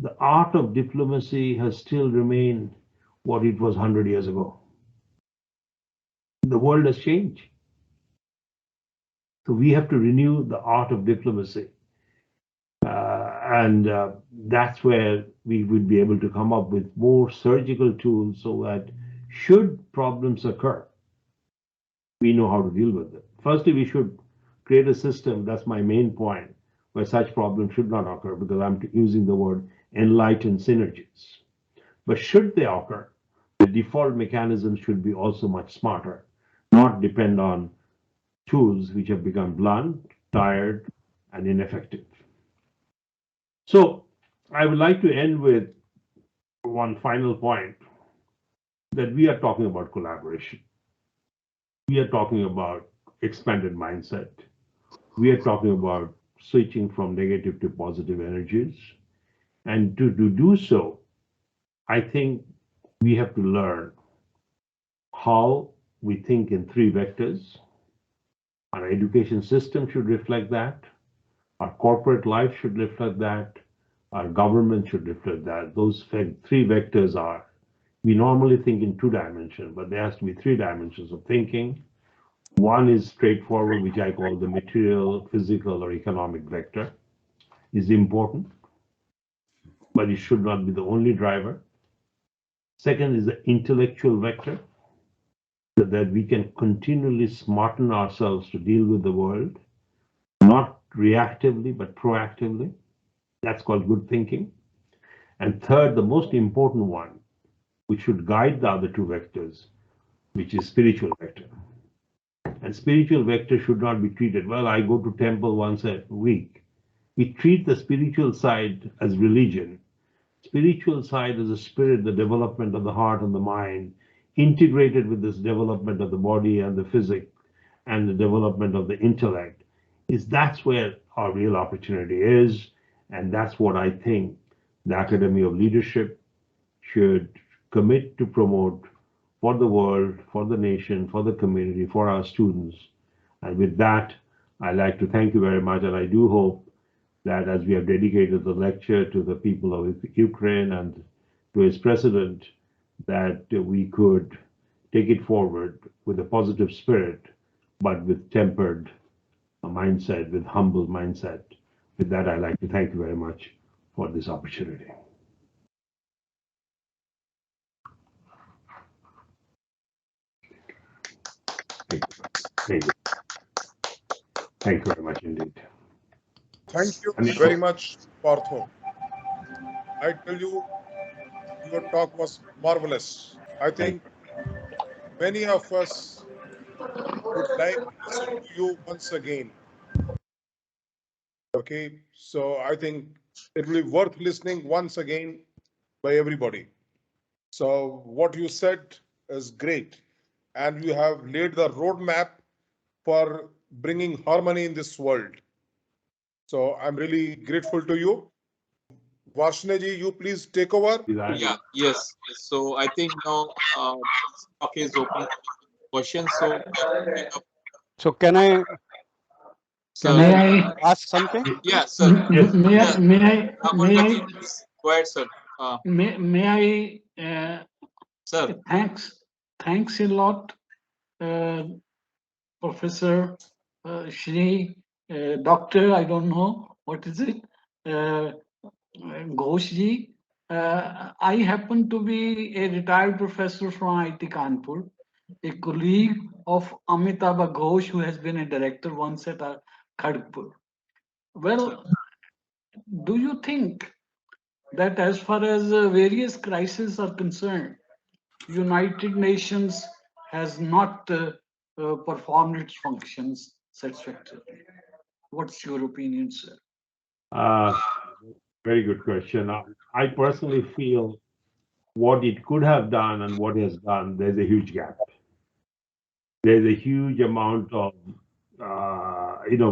The art of diplomacy has still remained what it was 100 years ago. The world has changed. So we have to renew the art of diplomacy. And that's where we would be able to come up with more surgical tools so that should problems occur, we know how to deal with it. Firstly, we should create a system, that's my main point, where such problems should not occur, because I'm using the word enlightened synergies. But should they occur, the default mechanism should be also much smarter, not depend on tools which have become blunt, tired, and ineffective. So I would like to end with one final point, that we are talking about collaboration. We are talking about expanded mindset. We are talking about switching from negative to positive energies. And to do so, I think we have to learn how we think in three vectors. Our education system should reflect that. Our corporate life should reflect that. Our government should reflect that. Those three vectors are, we normally think in 2 dimensions, but there has to be 3 dimensions of thinking. One is straightforward, which I call the material, physical, or economic vector, is important, but it should not be the only driver. Second is the intellectual vector, so that we can continually smarten ourselves to deal with the world, not reactively, but proactively. That's called good thinking. And third, the most important one, which should guide the other 2 vectors, which is spiritual vector. And spiritual vector should not be treated, well, I go to temple once a week. We treat the spiritual side as religion. Spiritual side is a spirit, the development of the heart and the mind, integrated with this development of the body and the physics and the development of the intellect. That's where our real opportunity is. And that's what I think the Academy of Leadership should commit to promote for the world, for the nation, for the community, for our students. And with that, I'd like to thank you very much. And I do hope that as we have dedicated the lecture to the people of Ukraine and to its president, that we could take it forward with a positive spirit but with tempered mindset, with humble mindset. With that, I'd like to thank you very much for this opportunity. Thank you. Thank you very much indeed. Thank you very much, Partho. I tell you, your talk was marvelous. I think many of us would like to listen to you once again. Okay, so I think it will be worth listening once again by everybody. So what you said is great, and you have laid the roadmap for bringing harmony in this world. So I'm really grateful to you. Varshneji, you please take over. Yeah, yes. So I think now this talk is open for questions. So we are opening up. So can I Sir, ask something? yeah, sir. Yes. Yeah. May Rahul Ji, please go ahead, sir. I Sir, thanks a lot, Professor Shri, Doctor, I don't know, what is it, Ghosh ji. I happen to be a retired professor from IIT Kanpur, a colleague of Amitabh Ghosh, who has been a director once at Kharagpur. Well, do you think that as far as various crises are concerned, United Nations has not performed its functions satisfactorily? What's your opinion, sir? Very good question. I personally feel what it could have done and what it has done, there's a huge gap. There's a huge amount of,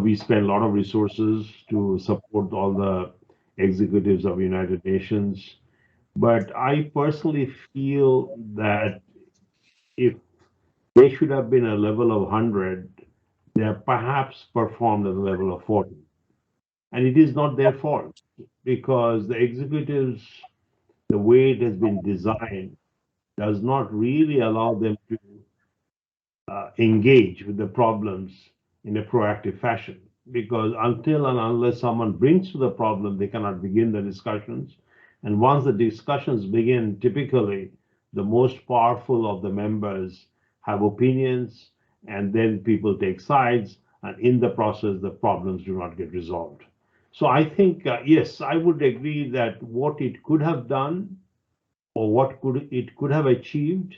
we spend a lot of resources to support all the executives of United Nations. But I personally feel that if they should have been a level of 100, they have perhaps performed at a level of 40. And it is not their fault because the executives, the way it has been designed, does not really allow them to engage with the problems in a proactive fashion. Because until and unless someone brings to the problem, they cannot begin the discussions. And once the discussions begin, typically the most powerful of the members have opinions, and then people take sides, and in the process, the problems do not get resolved. So I think, yes, I would agree that what it could have done or what it could have achieved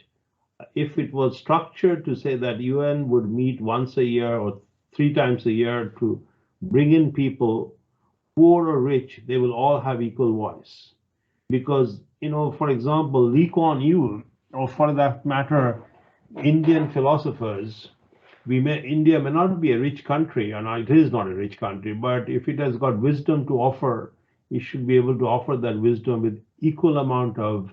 if it was structured to say that UN would meet once a year or 3 times a year to bring in people, poor or rich, they will all have equal voice. Because, for example, Lee Kuan Yew, or for that matter, Indian philosophers, India may not be a rich country, and it is not a rich country, but if it has got wisdom to offer, it should be able to offer that wisdom with equal amount of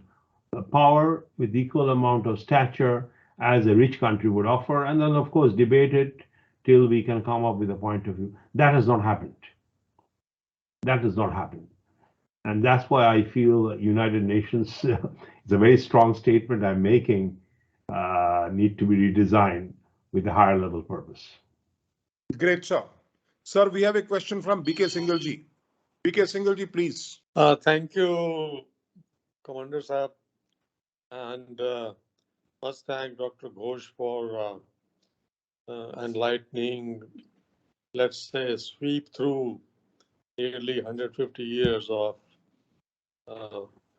power, with equal amount of stature as a rich country would offer, and then of course debate it till we can come up with a point of view. That has not happened. That has not happened. And that's why I feel United Nations, it's a very strong statement I'm making, need to be redesigned with a higher level purpose. Great, sir. Sir, we have a question from BK Singhal-ji. BK Singhal-ji, please. Thank you, Commander Sahab, and must thank Dr. Ghosh for enlightening, let's say, sweep through nearly 150 years of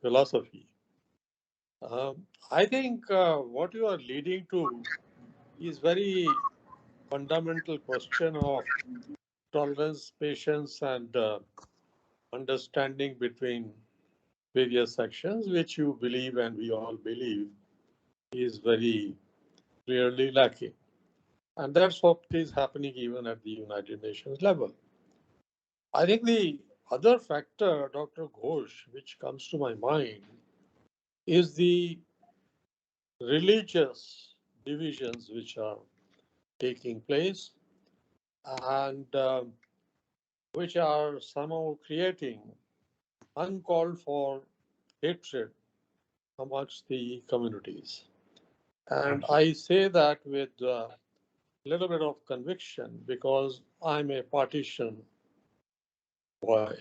philosophy. I think what you are leading to is very fundamental question of tolerance, patience, and understanding between various sections, which you believe and we all believe is very clearly lacking. And that's what is happening even at the United Nations level. I think the other factor, Dr. Ghosh, which comes to my mind is the religious divisions which are taking place and which are somehow creating uncalled for hatred amongst the communities. And I say that with little bit of conviction because I'm a partition boy.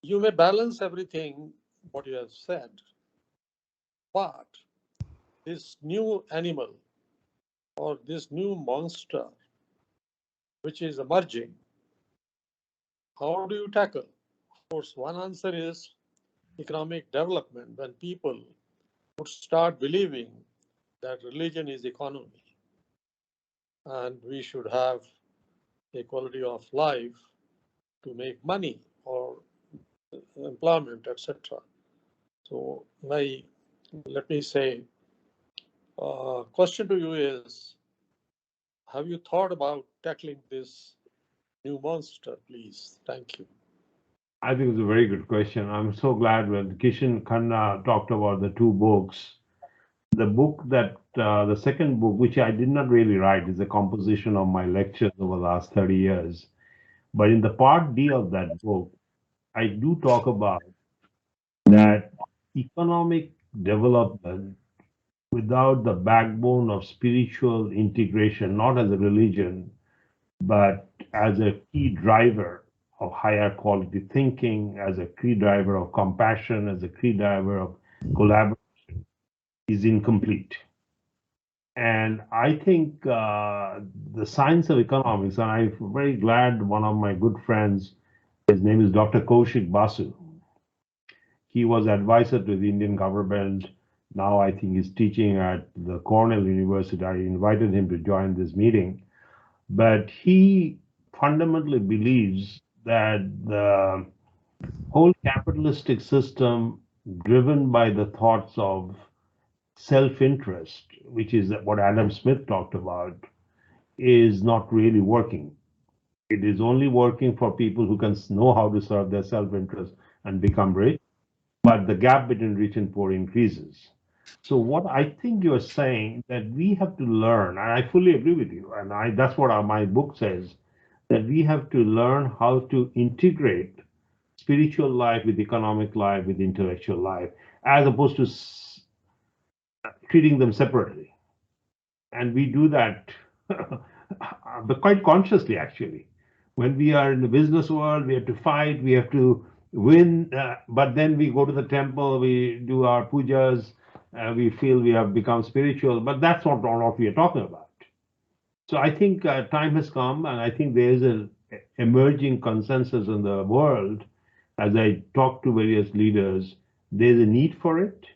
You may balance everything what you have said, but this new animal or this new monster which is emerging, how do you tackle? Of course, one answer is economic development, when people would start believing that religion is economy and we should have a quality of life to make money or employment, etc. So let me say, question to you is, have you thought about tackling this new monster, please? Thank you. I think it's a very good question. I'm so glad when Kishan Khanna talked about the two books. The book that, the second book, which I did not really write, is a composition of my lectures over the last 30 years. But in the part D of that book, I do talk about that economic development without the backbone of spiritual integration, not as a religion, but as a key driver of higher quality thinking, as a key driver of compassion, as a key driver of collaboration, is incomplete. And I think the science of economics, and I'm very glad one of my good friends, his name is Dr. Kaushik Basu. He was advisor to the Indian government. Now I think he's teaching at the Cornell University. I invited him to join this meeting. But he fundamentally believes that the whole capitalistic system, driven by the thoughts of self-interest, which is what Adam Smith talked about, is not really working. It is only working for people who can know how to serve their self-interest and become rich, but the gap between rich and poor increases. So what I think you're saying, that we have to learn, and I fully agree with you, and that's what my book says, that we have to learn how to integrate spiritual life with economic life, with intellectual life, as opposed to treating them separately. And we do that but quite consciously, actually. When we are in the business world, we have to fight, we have to win, but then we go to the temple, we do our pujas, we feel we have become spiritual, but that's not what we are talking about. So I think time has come, and I think there is an emerging consensus in the world. As I talk to various leaders, there's a need for it.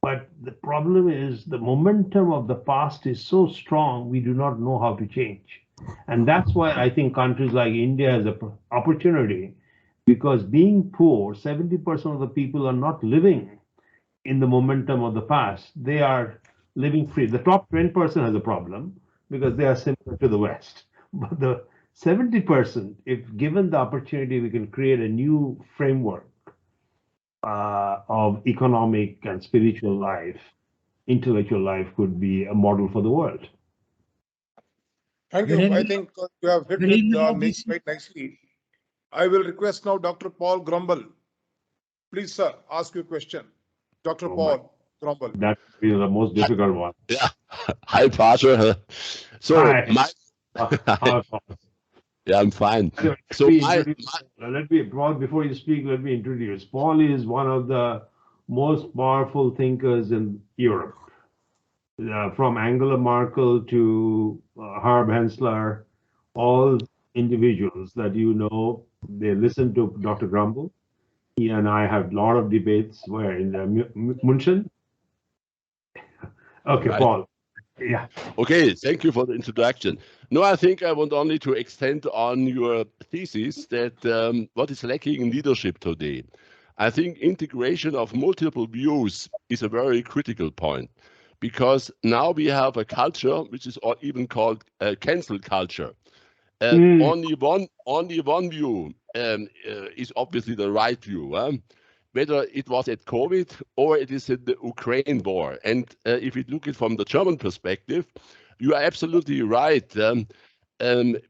But the problem is the momentum of the past is so strong, we do not know how to change. And that's why I think countries like India has an opportunity, because being poor, 70% of the people are not living in the momentum of the past. They are living free. The top 10% has a problem because they are similar to the West. But the 70%, if given the opportunity, we can create a new framework of economic and spiritual life, intellectual life could be a model for the world. Thank you. I think you have hit the nail quite nicely. I will request now Dr. Paul Grumble. Please, sir, ask your question. Dr. Paul Grumble. That is the most difficult one. Yeah. Hi, Partha. So, Hi. yeah, I'm fine. Anyway, So, Paul, before you speak, let me introduce. Paul is one of the most powerful thinkers in Europe. From Angela Merkel to Herb Hensler, all individuals that you know, they listen to Dr. Grumble. He and I have a lot of debates where in München. Okay, right. Paul. Yeah. Okay, thank you for the introduction. No, I think I want only to extend on your thesis that what is lacking in leadership today. I think integration of multiple views is a very critical point, because now we have a culture which is even called cancel culture. Only one view is obviously the right view. Whether it was at COVID or it is in the Ukraine war. And if you look at it from the German perspective, you are absolutely right.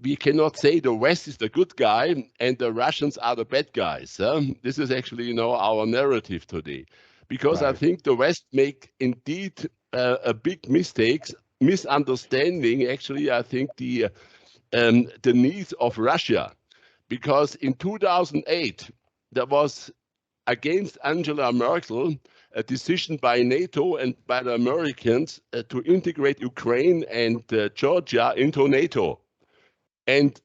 We cannot say the West is the good guy and the Russians are the bad guys. This is actually, our narrative today, because right. I think the West make indeed a big misunderstanding. Actually, I think the needs of Russia, because in 2008 there was, against Angela Merkel, a decision by NATO and by the Americans to integrate Ukraine and Georgia into NATO. And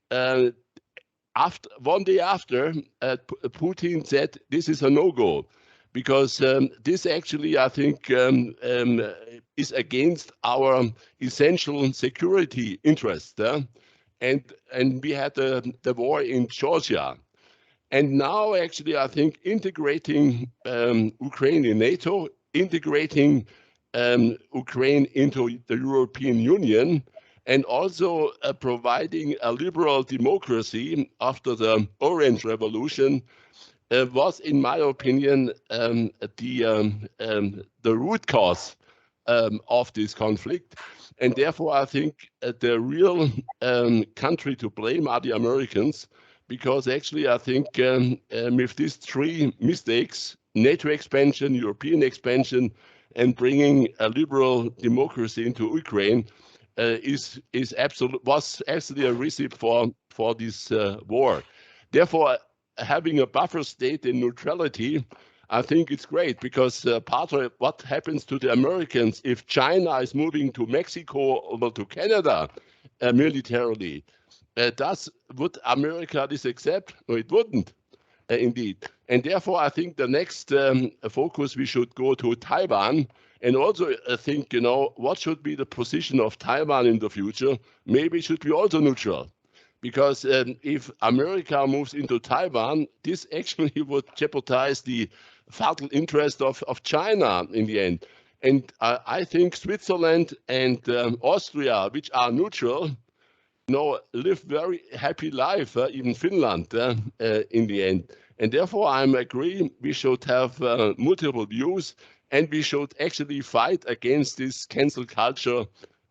after one day after, Putin said this is a no-go, because this actually, I think, is against our essential security interest. And we had the war in Georgia. And now, actually, I think integrating Ukraine in NATO, integrating Ukraine into the European Union, and also providing a liberal democracy after the Orange Revolution was, in my opinion, the root cause of this conflict. And therefore, I think the real country to blame are the Americans, because actually, I think with these three mistakes, NATO expansion, European expansion, and bringing a liberal democracy into Ukraine, was absolutely a recipe for this war. Therefore, having a buffer state in neutrality, I think it's great, because part of what happens to the Americans if China is moving to Mexico or to Canada militarily, would America this accept? No, it wouldn't, indeed. And therefore, I think the next focus we should go to Taiwan, and also think, what should be the position of Taiwan in the future? Maybe it should be also neutral, because if America moves into Taiwan, this actually would jeopardize the vital interest of China in the end. And I think Switzerland and Austria, which are neutral, live very happy life, even Finland in the end. And therefore, I agree we should have multiple views, and we should actually fight against this cancel culture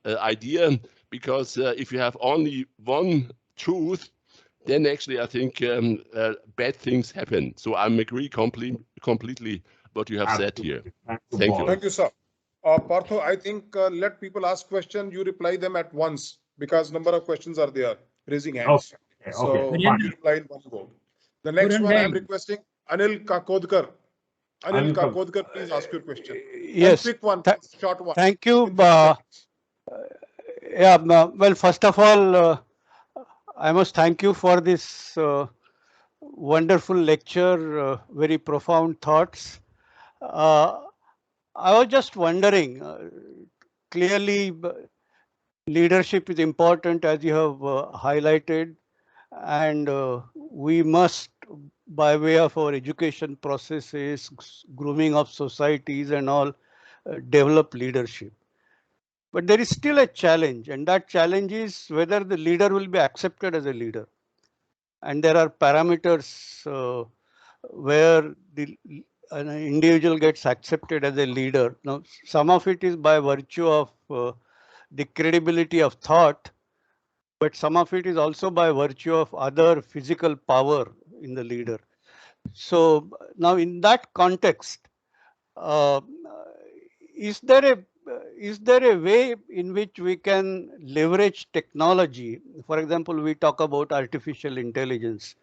idea, because if you have only one truth, then actually I think bad things happen. So I agree completely what you have said here. Thank you. Thank you, sir. Partha, I think let people ask questions. You reply them at once, because number of questions are there, raising hands. Okay. So Okay. you reply in one go. The next one I'm requesting Anil Kakodkar. Anil Kakodkar, please ask your question. Yes. Quick one, short one. Thank you. Well, first of all, I must thank you for this wonderful lecture, very profound thoughts. I was just wondering, clearly leadership is important, as you have highlighted, and we must, by way of our education processes, grooming of societies and all, develop leadership. But there is still a challenge, and that challenge is whether the leader will be accepted as a leader. And there are parameters where an individual gets accepted as a leader. Now, some of it is by virtue of the credibility of thought, but some of it is also by virtue of other physical power in the leader. So now, in that context, is there a way in which we can leverage technology? For example, we talk about artificial intelligence.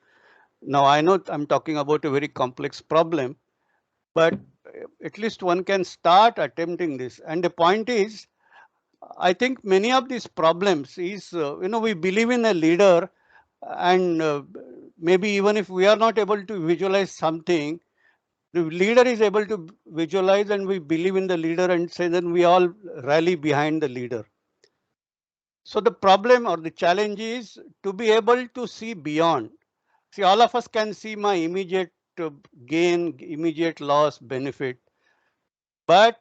Now, I know I'm talking about a very complex problem, but at least one can start attempting this. And the point is, I think many of these problems is, we believe in a leader, and maybe even if we are not able to visualize something, the leader is able to visualize, and we believe in the leader, and say then we all rally behind the leader. So the problem or the challenge is to be able to see beyond. See, all of us can see my immediate gain, immediate loss, benefit. But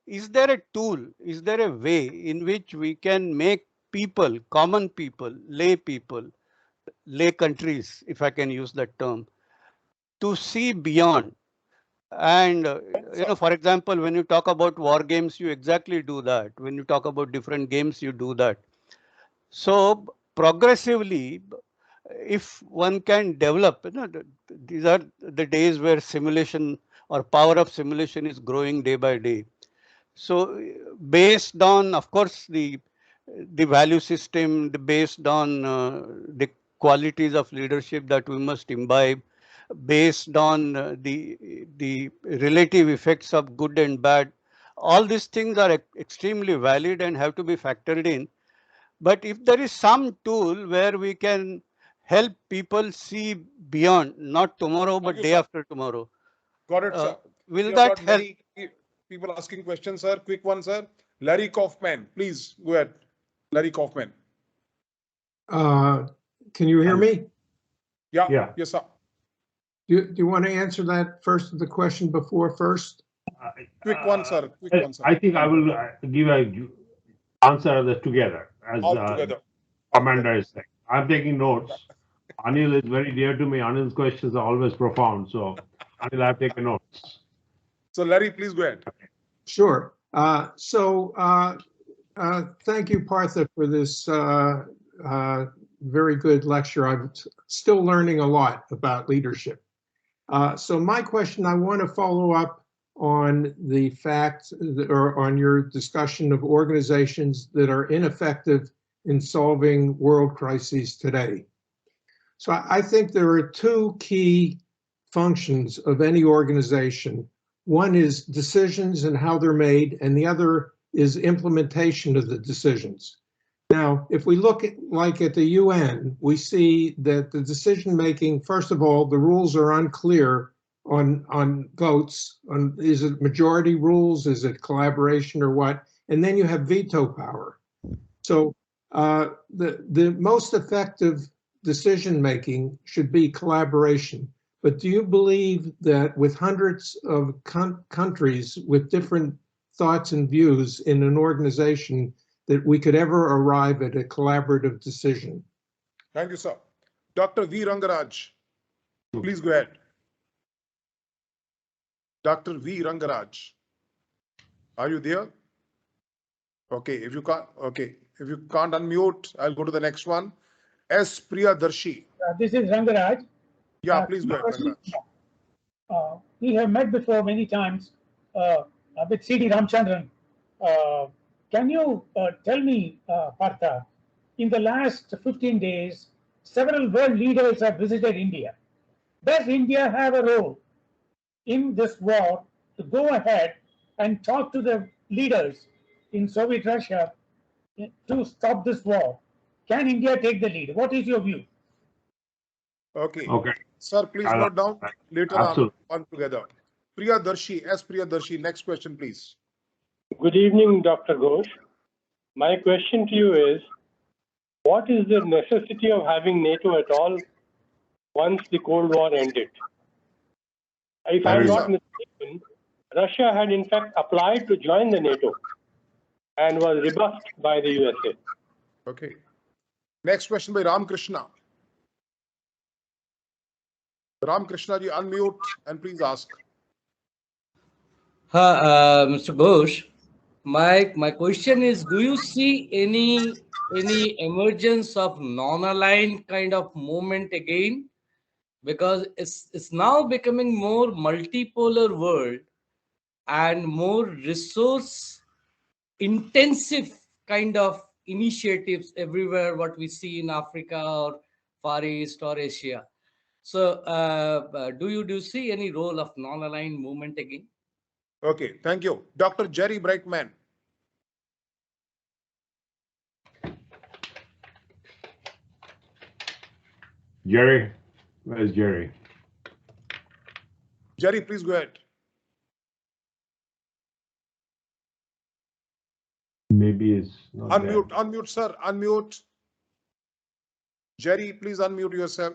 is there a tool, is there a way in which we can make people, common people, lay countries, if I can use that term, to see beyond? And, for example, when you talk about war games, you exactly do that. When you talk about different games, you do that. So progressively, if one can develop, these are the days where simulation or power of simulation is growing day by day. So based on, of course, the value system, based on the qualities of leadership that we must imbibe, based on the relative effects of good and bad, all these things are extremely valid and have to be factored in. But if there is some tool where we can help people see beyond, not tomorrow, but day after tomorrow, Got it, sir. will We have that got help? many people asking questions, sir. Quick one, sir. Larry Kaufman, please go ahead. Larry Kaufman. Can you hear me? Yeah. Yeah. Yes, sir. Do you want to answer that first, the question before first? Quick one, sir. Quick one, sir. I think I will give a answer this together as All together. Commander is saying. I'm taking notes. Anil is very dear to me. Anil's questions are always profound. So Anil, I've taken notes. So Larry, please go ahead. Sure. Thank you, Partha, for this very good lecture. I'm still learning a lot about leadership. So my question, I want to follow up on the fact or on your discussion of organizations that are ineffective in solving world crises today. So I think there are two key functions of any organization. One is decisions and how they're made, and the other is implementation of the decisions. Now, if we look at the UN, we see that the decision-making, first of all, the rules are unclear on votes. Is it majority rules? Is it collaboration or what? And then you have veto power. So the most effective decision-making should be collaboration. But do you believe that with hundreds of countries with different thoughts and views in an organization that we could ever arrive at a collaborative decision? Thank you, sir. Dr. V. Rangaraj, please go ahead. Dr. V. Rangaraj, are you there? Okay, if you can't unmute, I'll go to the next one. S. Priyadarshi. This is Rangaraj. Yeah, please go ahead, Rangaraj. We have met before many times with C.D. Ramchandran. Can you tell me, Partha, in the last 15 days, several world leaders have visited India. Does India have a role in this war to go ahead and talk to the leaders in Soviet Russia to stop this war? Can India take the lead? What is your view? Okay. Okay. Sir, please note down later on together. Priyadarshi, S. Priyadarshi, next question, please. Good evening, Dr. Ghosh. My question to you is, what is the necessity of having NATO at all once the Cold War ended? If I'm not mistaken, Russia had in fact applied to join the NATO and was rebuffed by the USA. Okay. Next question by Ram Krishna. Ram Krishna, ji, unmute and please ask. Mr. Ghosh, my question is, do you see any emergence of non-aligned kind of movement again? Because it's now becoming more multipolar world and more resource intensive kind of initiatives everywhere, what we see in Africa or Far East or Asia. So do you see any role of non-aligned movement again? Okay, thank you. Dr. Jerry Brightman. Jerry, where's Jerry? Jerry, please go ahead. Maybe it's not Unmute, there. unmute, sir, unmute. Jerry, please unmute yourself.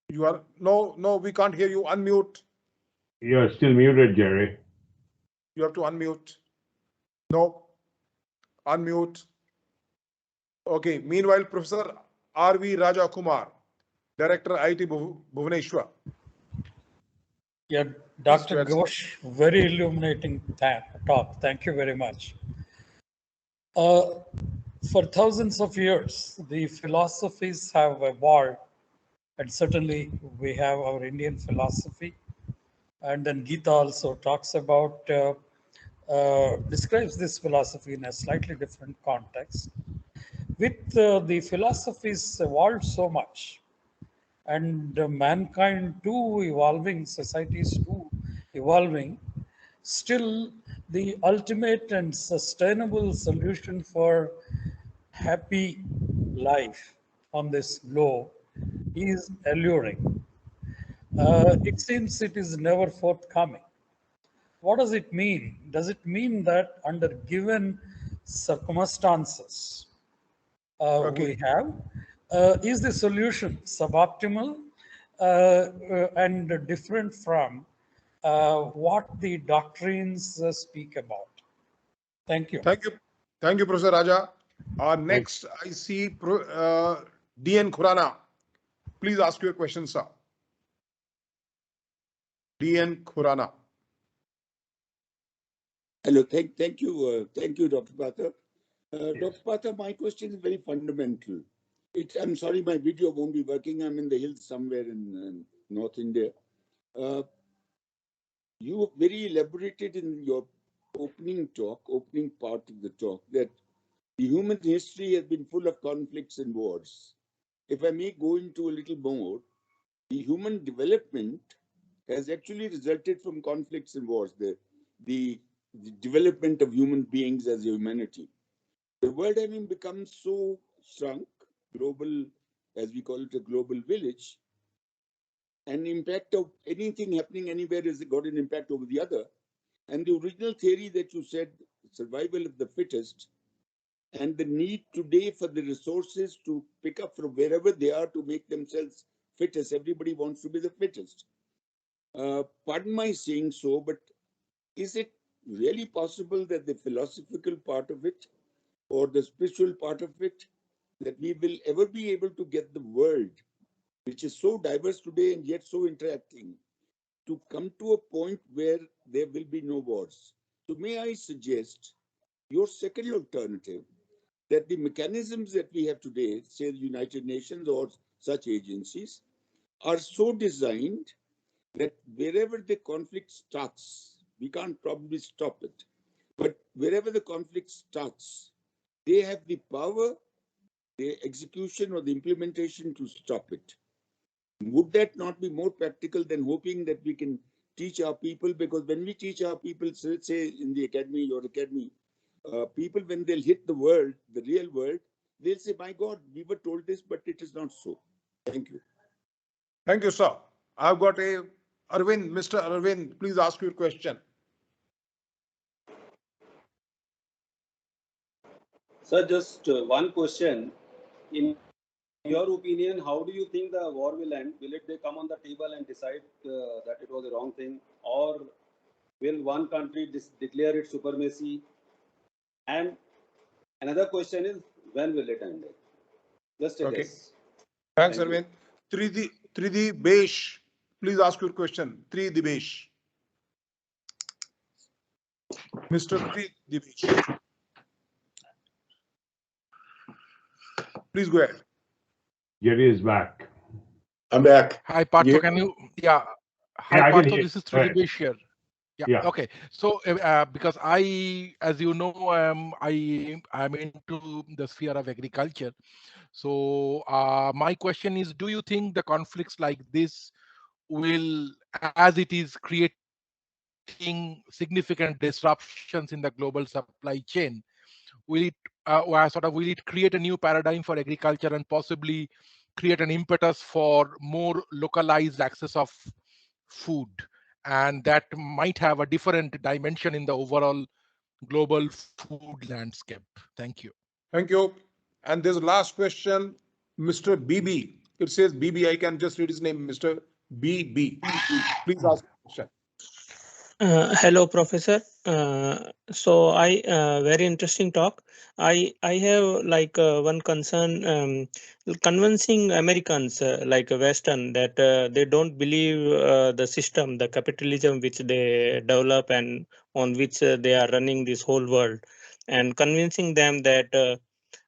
You are, no, we can't hear you. Unmute. You're still muted, Jerry. You have to unmute. No. Unmute. Okay. Meanwhile, Professor R.V. Raja Kumar, Director IT Bhubaneswar. Yeah, Dr. Ghosh, very illuminating talk. Thank you very much. For thousands of years, the philosophies have evolved, and certainly we have our Indian philosophy. And then Gita also talks about, describes this philosophy in a slightly different context. With the philosophies evolved so much, and mankind too evolving, societies too evolving, still the ultimate and sustainable solution for happy life on this globe is alluring. It seems it is never forthcoming. What does it mean? Does it mean that under given circumstances Okay. we have, is the solution suboptimal and different from what the doctrines speak about? Thank you. Thank you. Thank you, Professor Raja. Next, I see DN Khurana. Please ask your question, sir. DN Khurana. Hello, thank you, Dr. Partha. Dr. Partha, my question is very fundamental. I'm sorry, my video won't be working. I'm in the hills somewhere in North India. You very elaborated in your opening part of the talk, that the human history has been full of conflicts and wars. If I may go into a little more, the human development has actually resulted from conflicts and wars. The development of human beings as a humanity. The world having become so shrunk, global, as we call it, a global village, an impact of anything happening anywhere has got an impact over the other. And the original theory that you said, survival of the fittest, and the need today for the resources to pick up from wherever they are to make themselves fittest. Everybody wants to be the fittest. Pardon my saying so, but is it really possible that the philosophical part of it or the spiritual part of it, that we will ever be able to get the world, which is so diverse today and yet so interacting, to come to a point where there will be no wars? So may I suggest your second alternative, that the mechanisms that we have today, say the United Nations or such agencies, are so designed that wherever the conflict starts, we can't probably stop it, but wherever the conflict starts, they have the power, the execution or the implementation to stop it. Would that not be more practical than hoping that we can teach our people? Because when we teach our people, say in the academy, your academy, people, when they'll hit the world, the real world, they'll say, my God, we were told this, but it is not so. Thank you. Thank you, sir. I've got Arvind. Mr. Arvind, please ask your question. Sir, just one question. In your opinion, how do you think the war will end? Will they come on the table and decide that it was a wrong thing? Or will one country declare its supremacy? And another question is, when will it end? Just a guess. Thanks, Arvind. Tridi Besh, please ask your question. Tridi Besh. Mr. Tridi Besh. Please go ahead. Jerry is back. I'm back. Hi, Partha. Yeah. Can you? Yeah. Hi, Yeah, I can Partha. hear. This is Go ahead. Tridivesh here. Yeah. Yeah. Okay. So, because as you know, I'm into the sphere of agriculture. So, my question is: do you think the conflicts like this will, as it is creating significant disruptions in the global supply chain, will it will it create a new paradigm for agriculture and possibly create an impetus for more localized access of food, and that might have a different dimension in the overall global food landscape? Thank you. Thank you. And this last question, Mr. BB. It says BB. I can just read his name, Mr. BB. Please ask the question. Hello, Professor. So I very interesting talk. I have like one concern, convincing Americans like Western that they don't believe the system, the capitalism which they develop and on which they are running this whole world, and convincing them that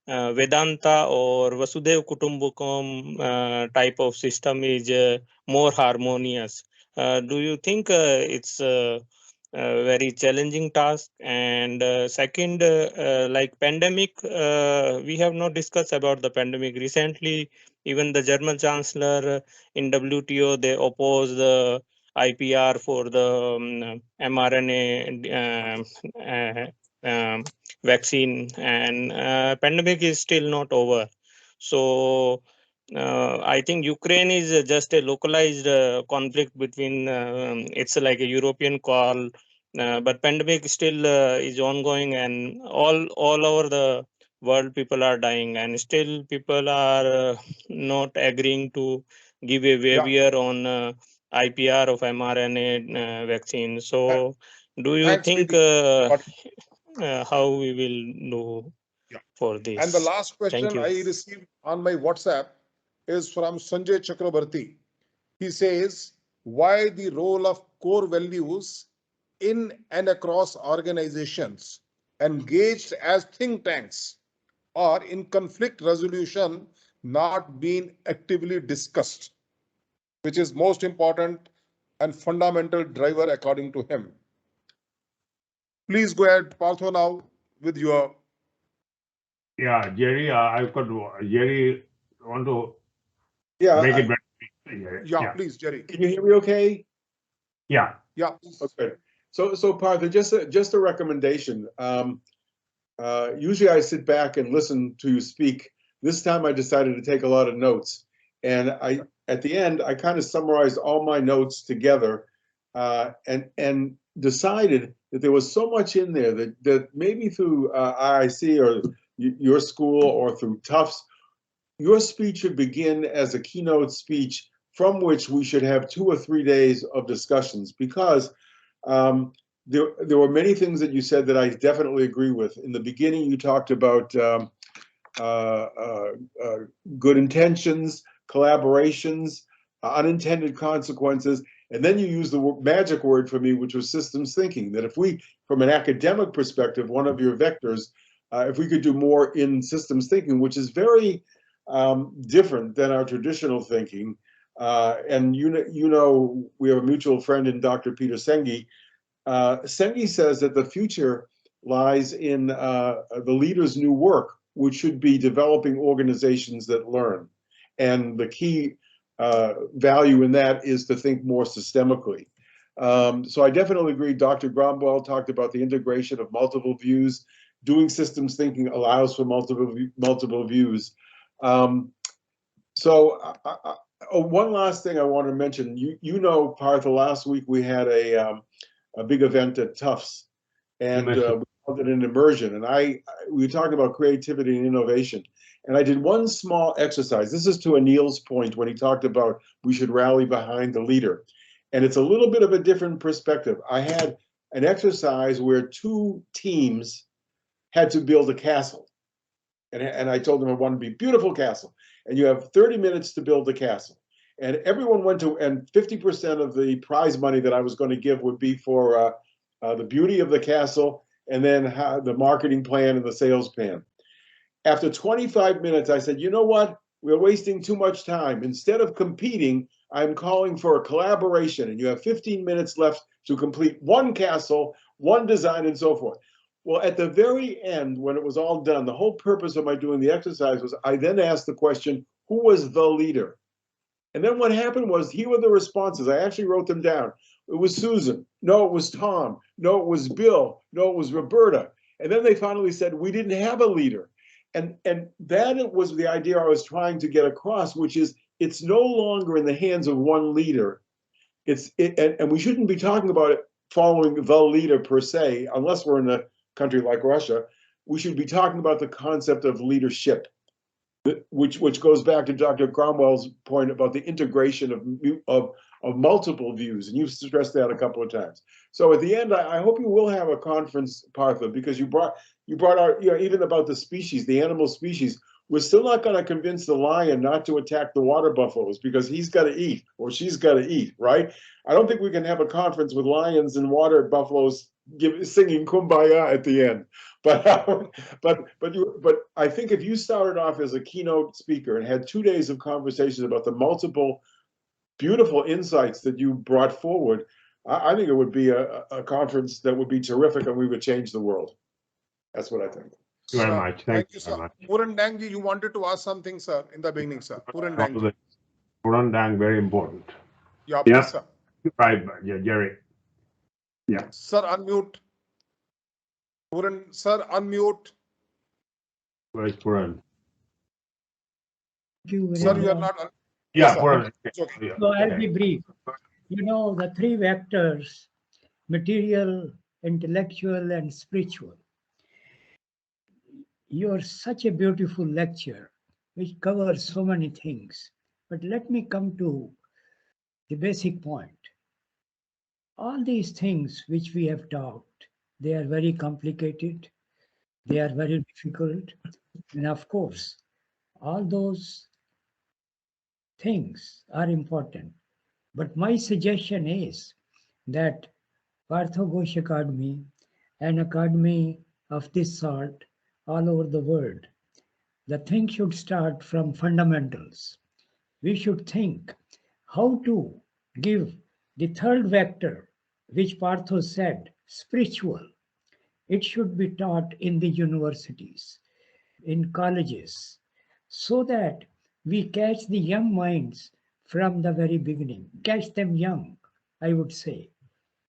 Vedanta or Vasudhaiva Kutumbakam type of system is more harmonious. Do you think it's a very challenging task? And second, like pandemic, we have not discussed about the pandemic recently. Even the German Chancellor in WTO, they oppose the IPR for the mRNA vaccine, and pandemic is still not over. So I think Ukraine is just a localized conflict between. It's like a European call, but pandemic still is ongoing, and all over the world people are dying, and still people are not agreeing to give a waiver on IPR of mRNA vaccine. So, do you Thanks, think Preeti. how we will do for this? And the last Thank question you. I received on my WhatsApp is from Sanjay Chakrabarti. He says, why the role of core values in and across organizations engaged as think tanks or in conflict resolution not being actively discussed, which is most important and fundamental driver according to him. Please go ahead, Partha, now with your. Yeah, Jerry, I've got Jerry want to Yeah, make it better. Yeah, please, Jerry. Can you hear me okay? Yeah. Yeah. Okay. So Partha, just a recommendation. Usually I sit back and listen to you speak. This time I decided to take a lot of notes, and at the end I kind of summarized all my notes together, and decided that there was so much in there that maybe through IIC or your school or through Tufts, your speech should begin as a keynote speech from which we should have 2 or 3 days of discussions, because there were many things that you said that I definitely agree with. In the beginning, you talked about good intentions, collaborations, unintended consequences, and then you used the magic word for me, which was systems thinking, that if we, from an academic perspective, one of your vectors, if we could do more in systems thinking, which is very different than our traditional thinking. And you know, we have a mutual friend in Dr. Peter Senge. Senge says that the future lies in the leader's new work, which should be developing organizations that learn. And the key value in that is to think more systemically. So I definitely agree. Dr. Gromwell talked about the integration of multiple views. Doing systems thinking allows for multiple views. One last thing I want to mention. You know, Partha, last week we had a big event at Tufts, and we called it an immersion. And we were talking about creativity and innovation. And I did one small exercise. This is to Anil's point when he talked about we should rally behind the leader. And it's a little bit of a different perspective. I had an exercise where 2 teams had to build a castle. And I told them I wanted to be a beautiful castle. And you have 30 minutes to build the castle. And everyone went to, and 50% of the prize money that I was going to give would be for the beauty of the castle, and then the marketing plan and the sales plan. After 25 minutes, I said, you know what? We're wasting too much time. Instead of competing, I'm calling for a collaboration, and you have 15 minutes left to complete one castle, one design, and so forth. Well, at the very end, when it was all done, the whole purpose of my doing the exercise was I then asked the question, who was the leader? And then what happened was, here were the responses. I actually wrote them down. It was Susan. No, it was Tom. No, it was Bill. No, it was Roberta. And then they finally said, we didn't have a leader. And that was the idea I was trying to get across, which is it's no longer in the hands of one leader. And we shouldn't be talking about it following the leader per se, unless we're in a country like Russia. We should be talking about the concept of leadership, which goes back to Dr. Cromwell's point about the integration of multiple views, and you've stressed that a couple of times. So at the end, I hope you will have a conference, Partha, because you brought out, you know, even about the species, the animal species. We're still not going to convince the lion not to attack the water buffaloes because he's got to eat or she's got to eat, right? I don't think we can have a conference with lions and water buffaloes singing "Kumbaya" at the end. But I think if you started off as a keynote speaker and had 2 days of conversations about the multiple beautiful insights that you brought forward. I think it would be a conference that would be terrific, and we would change the world. That's what I think. Thank you very much. Thank you, sir. Puran Dangji, you wanted to ask something, sir, in the beginning, sir. Puran Dangji. Puran Dang, very important. Yeah, please, sir. Right, yeah, Jerry. Yeah. Sir, unmute. Puran, sir, unmute. Where is Puran? Thank you very Sir, much. you are not. Yeah, Yes, sir. Puran. Okay. So I'll be brief. You know, the three vectors, material, intellectual, and spiritual. You're such a beautiful lecture, which covers so many things. But let me come to the basic point. All these things which we have talked, they are very complicated. They are very difficult. And of course, all those things are important. But my suggestion is that Partha Ghosh Academy, an academy of this sort all over the world, the thing should start from fundamentals. We should think how to give the third vector, which Partha said, spiritual. It should be taught in the universities, in colleges, so that we catch the young minds from the very beginning, catch them young, I would say,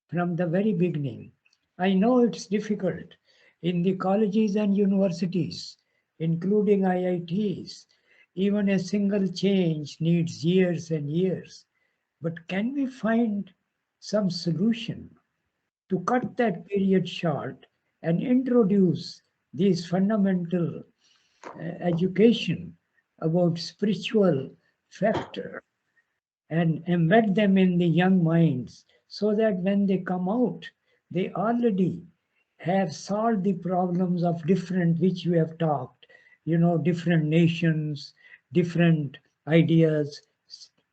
from the very beginning. I know it's difficult in the colleges and universities, including IITs. Even a single change needs years and years. But can we find some solution to cut that period short and introduce these fundamental education about spiritual factor and embed them in the young minds so that when they come out, they already have solved the problems of different, which we have talked, you know, different nations, different ideas,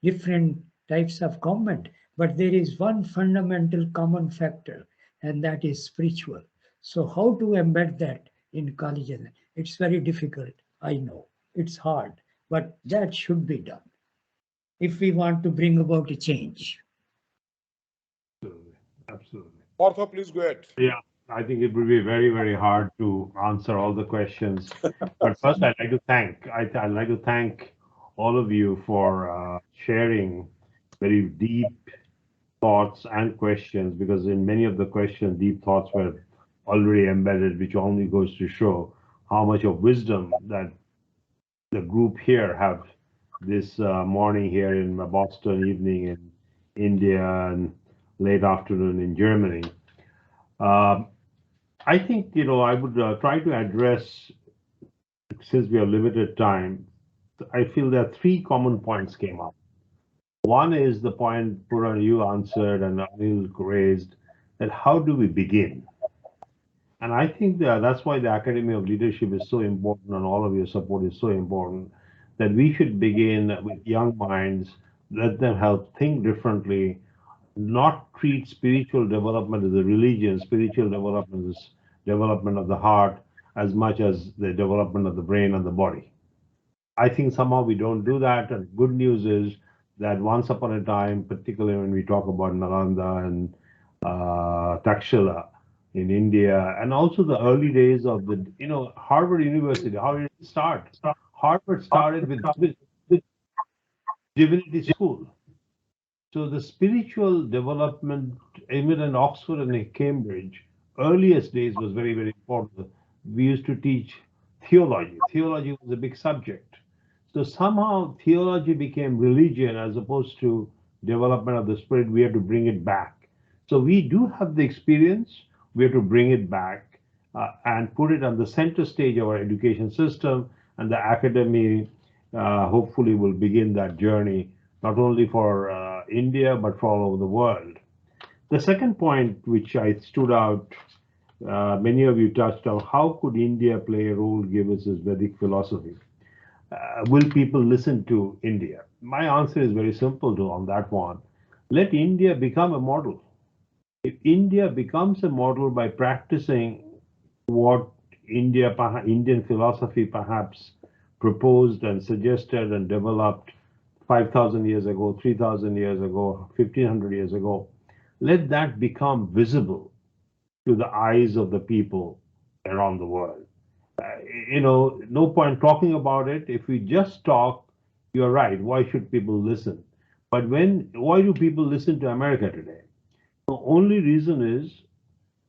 different types of comment. But there is one fundamental common factor, and that is spiritual. So how to embed that in colleges? It's very difficult. I know it's hard, but that should be done if we want to bring about a change. Absolutely. Partha, please go ahead. Yeah, I think it would be very, very hard to answer all the questions. But first, I'd like to thank all of you for sharing very deep thoughts and questions, because in many of the questions, deep thoughts were already embedded, which only goes to show how much of wisdom that the group here have this morning here in Boston, evening in India, and late afternoon in Germany. I think, you know, I would try to address, since we have limited time, I feel there are three common points came up. One is the point Puran you answered and Anil raised, that how do we begin? And I think that's why the Academy of Leadership is so important, and all of your support is so important, that we should begin with young minds, let them help think differently, not treat spiritual development as a religion. Spiritual development is development of the heart as much as the development of the brain and the body. I think somehow we don't do that. And good news is that once upon a time, particularly when we talk about Nalanda and Takshila in India, and also the early days of the, you know, Harvard University, how did it start? Harvard started with divinity school. So the spiritual development, even in Oxford and in Cambridge, earliest days was very, very important. We used to teach theology. Theology was a big subject. So somehow theology became religion as opposed to development of the spirit. We have to bring it back. So we do have the experience. We have to bring it back and put it on the center stage of our education system, and the academy hopefully will begin that journey, not only for India, but for all over the world. The second point, which I stood out, many of you touched on, how could India play a role given its Vedic philosophy? Will people listen to India? My answer is very simple on that one. Let India become a model. If India becomes a model by practicing what Indian philosophy perhaps proposed and suggested and developed 5,000 years ago, 3,000 years ago, 1,500 years ago. Let that become visible to the eyes of the people around the world. No point talking about it. If we just talk, you're right. Why should people listen? But why do people listen to America today? The only reason is,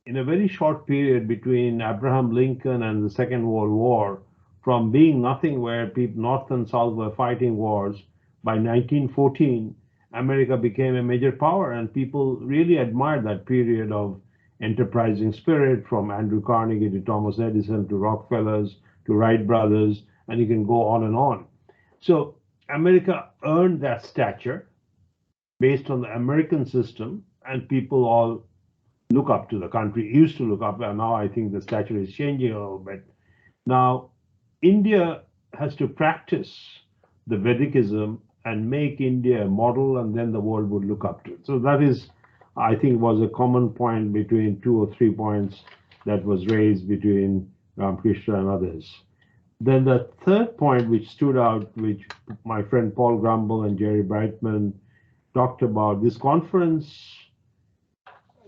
in a very short period between Abraham Lincoln and the Second World War, from being nothing where people North and South were fighting wars, by 1914, America became a major power, and people really admired that period of enterprising spirit, from Andrew Carnegie to Thomas Edison to Rockefellers to Wright brothers, and you can go on and on. So America earned that stature based on the American system, and people all look up to the country, used to look up, and now I think the stature is changing a little bit. Now, India has to practice the Vedicism and make India a model, and then the world would look up to it. So that is, I think, was a common point between 2 or 3 points that was raised between Ramakrishna and others. Then the third point which stood out, which my friend Paul Grumble and Jerry Brightman talked about, this conference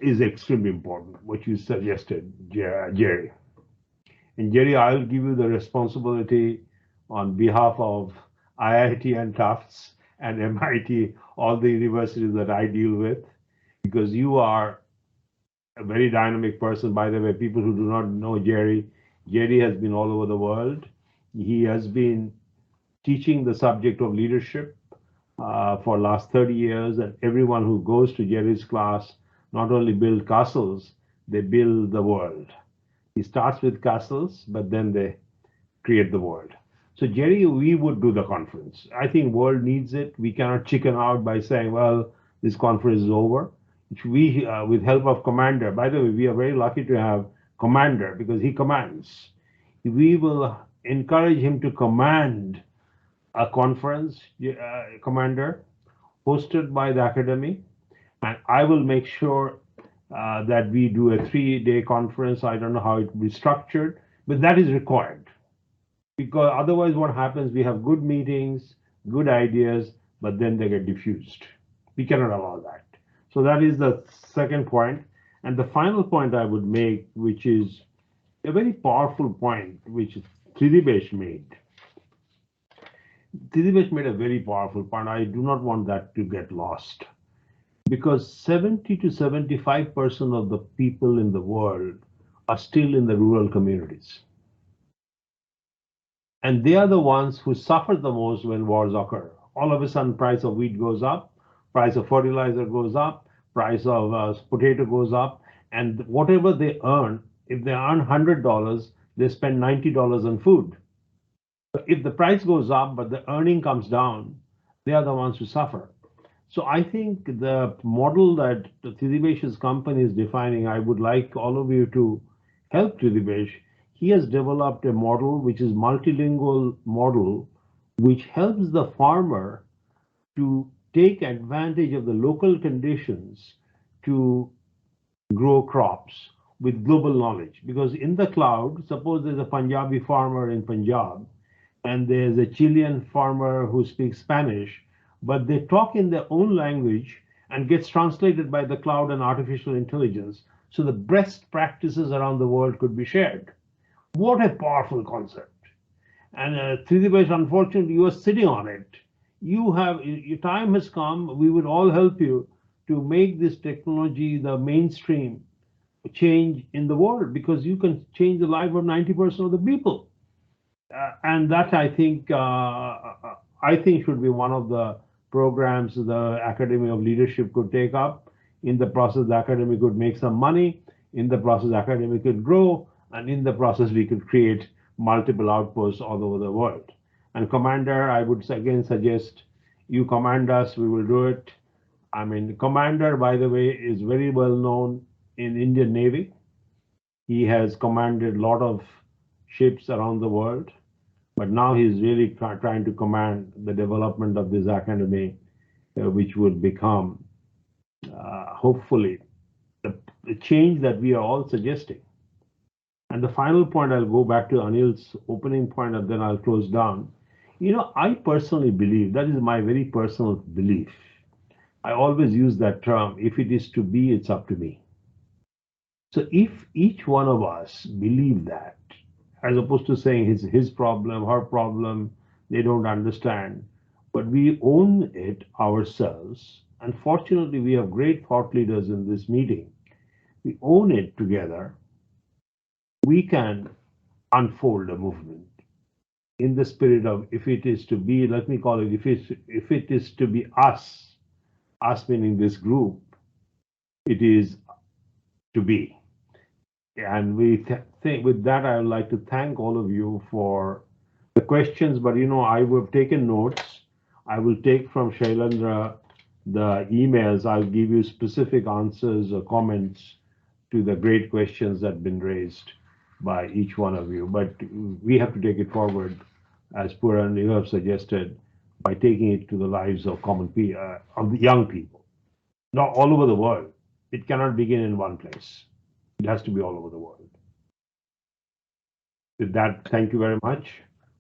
is extremely important, what you suggested, Jerry. And Jerry, I'll give you the responsibility on behalf of IIT and Tufts and MIT, all the universities that I deal with, because you are a very dynamic person. By the way, people who do not know Jerry has been all over the world. He has been teaching the subject of leadership for the last 30 years, and everyone who goes to Jerry's class not only build castles, they build the world. He starts with castles, but then they create the world. So Jerry, we would do the conference. I think world needs it. We cannot chicken out by saying, well, this conference is over. We, with help of Commander, by the way, we are very lucky to have Commander because he commands. We will encourage him to command a conference, Commander, hosted by the Academy. And I will make sure that we do a 3-day conference. I don't know how it will be structured, but that is required. Because otherwise what happens, we have good meetings, good ideas, but then they get diffused. We cannot allow that. So that is the second point. And the final point I would make, which is a very powerful point, which Tridivesh made. Tridivesh made a very powerful point. I do not want that to get lost. Because 70 to 75% of the people in the world are still in the rural communities. And they are the ones who suffer the most when wars occur. All of a sudden, price of wheat goes up, price of fertilizer goes up, price of potato goes up, and whatever they earn, if they earn $100, they spend $90 on food. So if the price goes up, but the earning comes down, they are the ones who suffer. So I think the model that Tridivesh's company is defining, I would like all of you to help Tridivesh. He has developed a model which is multilingual model, which helps the farmer to take advantage of the local conditions to grow crops with global knowledge. Because in the cloud, suppose there's a Punjabi farmer in Punjab, and there's a Chilean farmer who speaks Spanish, but they talk in their own language and gets translated by the cloud and artificial intelligence. So the best practices around the world could be shared. What a powerful concept. And Tridivesh, unfortunately, you are sitting on it. Your time has come. We would all help you to make this technology the mainstream change in the world, because you can change the life of 90% of the people. And that I think should be one of the programs the Academy of Leadership could take up. In the process, the Academy could make some money. In the process, the Academy could grow. And in the process, we could create multiple outposts all over the world. And Commander, I would again suggest you command us, we will do it. I mean, Commander, by the way, is very well known in Indian Navy. He has commanded a lot of ships around the world, but now he's really trying to command the development of this academy, which would become, hopefully, the change that we are all suggesting. And the final point, I'll go back to Anil's opening point, and then I'll close down, You know, I personally believe, that is my very personal belief. I always use that term, if it is to be, it's up to me. So if each one of us believe that, as opposed to saying it's his problem, her problem, they don't understand, but we own it ourselves. And fortunately, we have great thought leaders in this meeting. We own it together. We can unfold a movement in the spirit of, if it is to be, let me call it, if it is to be us meaning this group, it is to be. And we think with that, I would like to thank all of you for the questions. But you know, I have taken notes. I will take from Shailendra the emails. I'll give you specific answers or comments to the great questions that have been raised by each one of you. But we have to take it forward, as Puran, you have suggested, by taking it to the lives of common people, of the young people, not all over the world. It cannot begin in one place. It has to be all over the world. With that, thank you very much.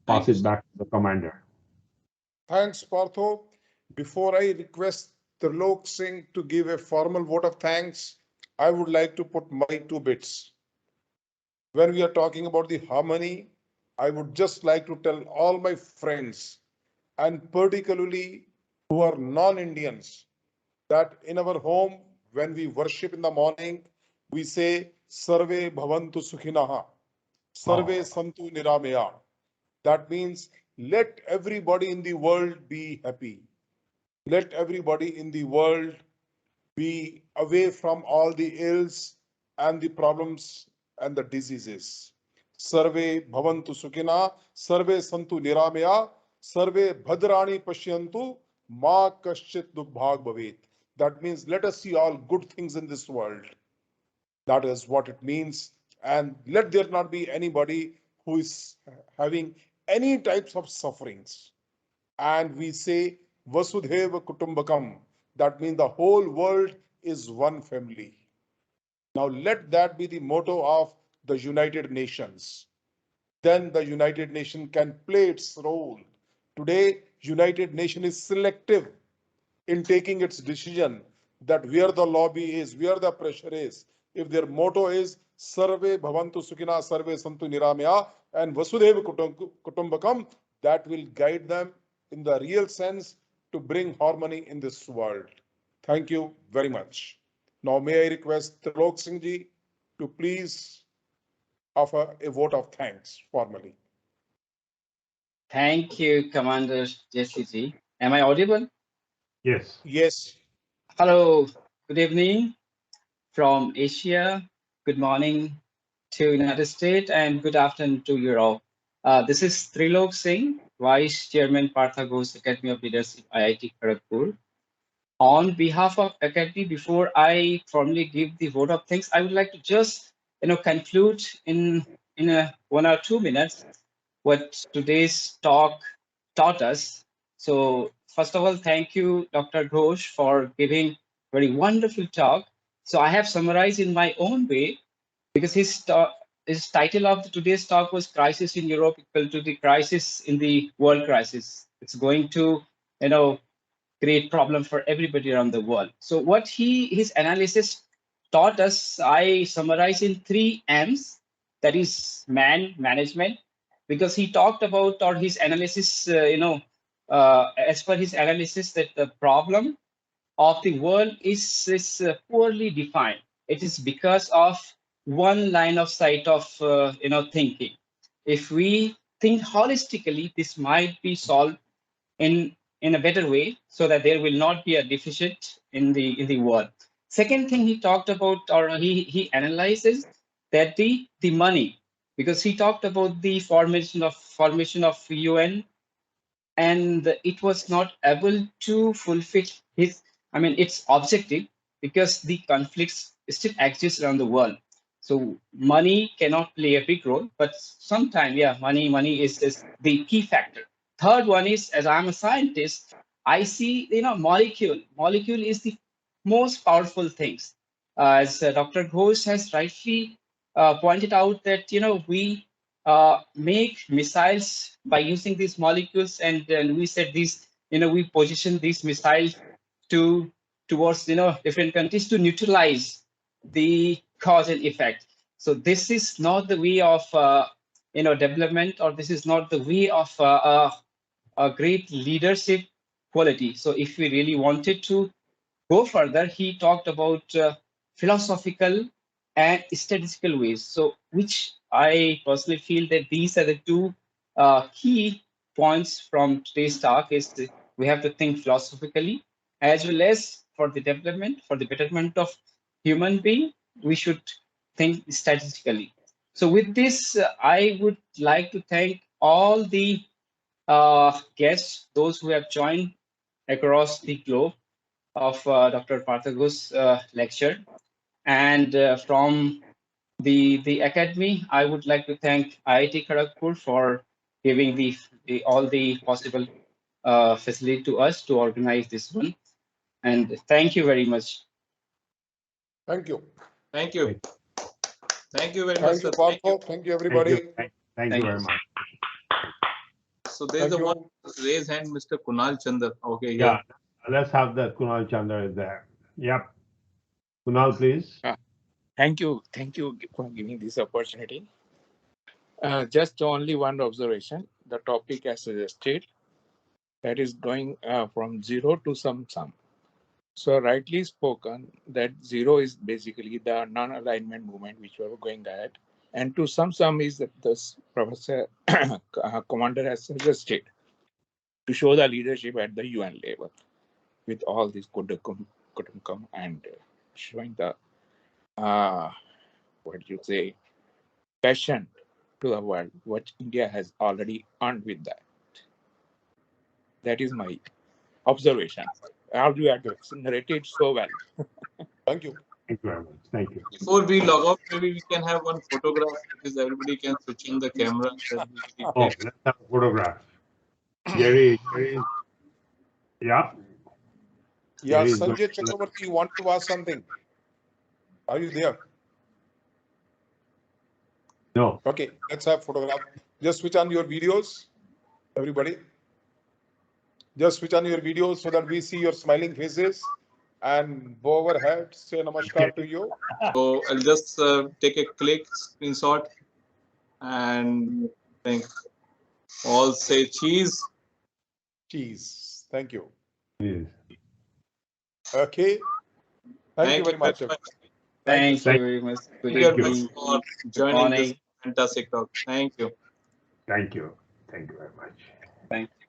Pass it back to the commander. Thanks, Partho. Before I request Trilok Singh to give a formal vote of thanks, I would like to put my 2 bits. When we are talking about the harmony, I would just like to tell all my friends, and particularly who are non-Indians, that in our home, when we worship in the morning, we say, Sarve Bhavantu Sukhinaha, Sarve Santu Niramaya. That means let everybody in the world be happy. Let everybody in the world be away from all the ills and the problems and the diseases. Sarve bhavantu sukhina, sarve santu niramaya, sarve bhadrani pashyantu, ma kaschit dukbhag bhavet. That means let us see all good things in this world. That is what it means. And let there not be anybody who is having any types of sufferings. And we say Vasudhaiva Kutumbakam. That means the whole world is one family. Now let that be the motto of the United Nations. Then the United Nations can play its role. Today, United Nations is selective in taking its decision that where the lobby is, where the pressure is. If their motto is Sarve Bhavantu Sukhina, Sarve Santu Niramaya and Vasudhaiva Kutumbakam, that will guide them in the real sense to bring harmony in this world. Thank you very much. Now may I request Trilok Singh ji to please offer a vote of thanks formally. Thank you, Commander JCG. Am I audible? Yes. Yes. Hello, good evening from Asia. Good morning to United States and good afternoon to Europe. This is Trilok Singh, Vice Chairman Partha Ghosh Academy of Leadership, IIT Kharagpur. On behalf of Academy, before I formally give the vote of thanks, I would like to just conclude in 1 or 2 minutes what today's talk taught us. So first of all, thank you, Dr. Ghosh, for giving very wonderful talk. So I have summarized in my own way, because his title of today's talk was Crisis in Europe equal to the crisis in the world crisis. It's going to, create problem for everybody around the world. So what his analysis taught us, I summarize in 3 M's, that is man, management, because he talked about, or his analysis, as per his analysis, that the problem of the world is poorly defined. It is because of one line of sight of thinking. If we think holistically, this might be solved in a better way, so that there will not be a deficit in the world. Second thing he talked about, or he analyzes that the money, because he talked about the formation of UN, and it was not able to fulfill its objective, because the conflicts still exist around the world. So money cannot play a big role, but sometimes, money is the key factor. Third one is, as I'm a scientist, I see, molecule is the most powerful things. As Dr. Ghosh has rightly pointed out that, we make missiles by using these molecules, and we said these, we position these missiles towards different countries to neutralize the cause and effect. So this is not the way of development, or this is not the way of a great leadership quality. So if we really wanted to go further, he talked about philosophical and statistical ways. So which I personally feel that these are the two key points from today's talk, is we have to think philosophically, as well as for the development, for the betterment of human being, we should think statistically. So with this, I would like to thank all the guests, those who have joined across the globe of Dr. Partha Ghosh's lecture. And from the academy, I would like to thank IIT Kharagpur for giving all the possible facility to us to organize this one. And thank you very much. Thank you. Thank you. Thank you very Thank much, you, sir. Thank you. Partha. Thank you, everybody. Thank you very much. So there's Thank the you. one raise hand, Mr. Kunal Chandar. Okay, Yeah, here. let's have the Kunal Chandra is there. Yep. Kunal, please. Thank you for giving this opportunity. Just only one observation. The topic as suggested, that is going from zero to some sum. So rightly spoken that zero is basically the non-alignment movement which we are going ahead, and to some sum is that this Professor Commander has suggested to show the leadership at the UN level with all this Kudukum and showing the what you say, passion to the world, what India has already earned with that. That is my observation. How do you have narrated so well? Thank you. Thank you very much. Thank you. Before we log off, maybe we can have one photograph, because everybody can switch in the camera. Oh, let's have a photograph. Jerry, yeah. Yeah, Jerry is Sanjay going to- Chakravarti, you want to ask something? Are you there? No. Okay, let's have photograph. Just switch on your videos, everybody. Just switch on your videos so that we see your smiling faces, and bow our heads, say namaskar to you. So I'll just take a click screenshot and think all say cheese. Cheese. Thank you. Yes. Okay. Thank you very much. Thank you very much. Good Thank you very much evening. for Good joining this morning. fantastic talk. Thank you. Thank you. Thank you very much. Thank you.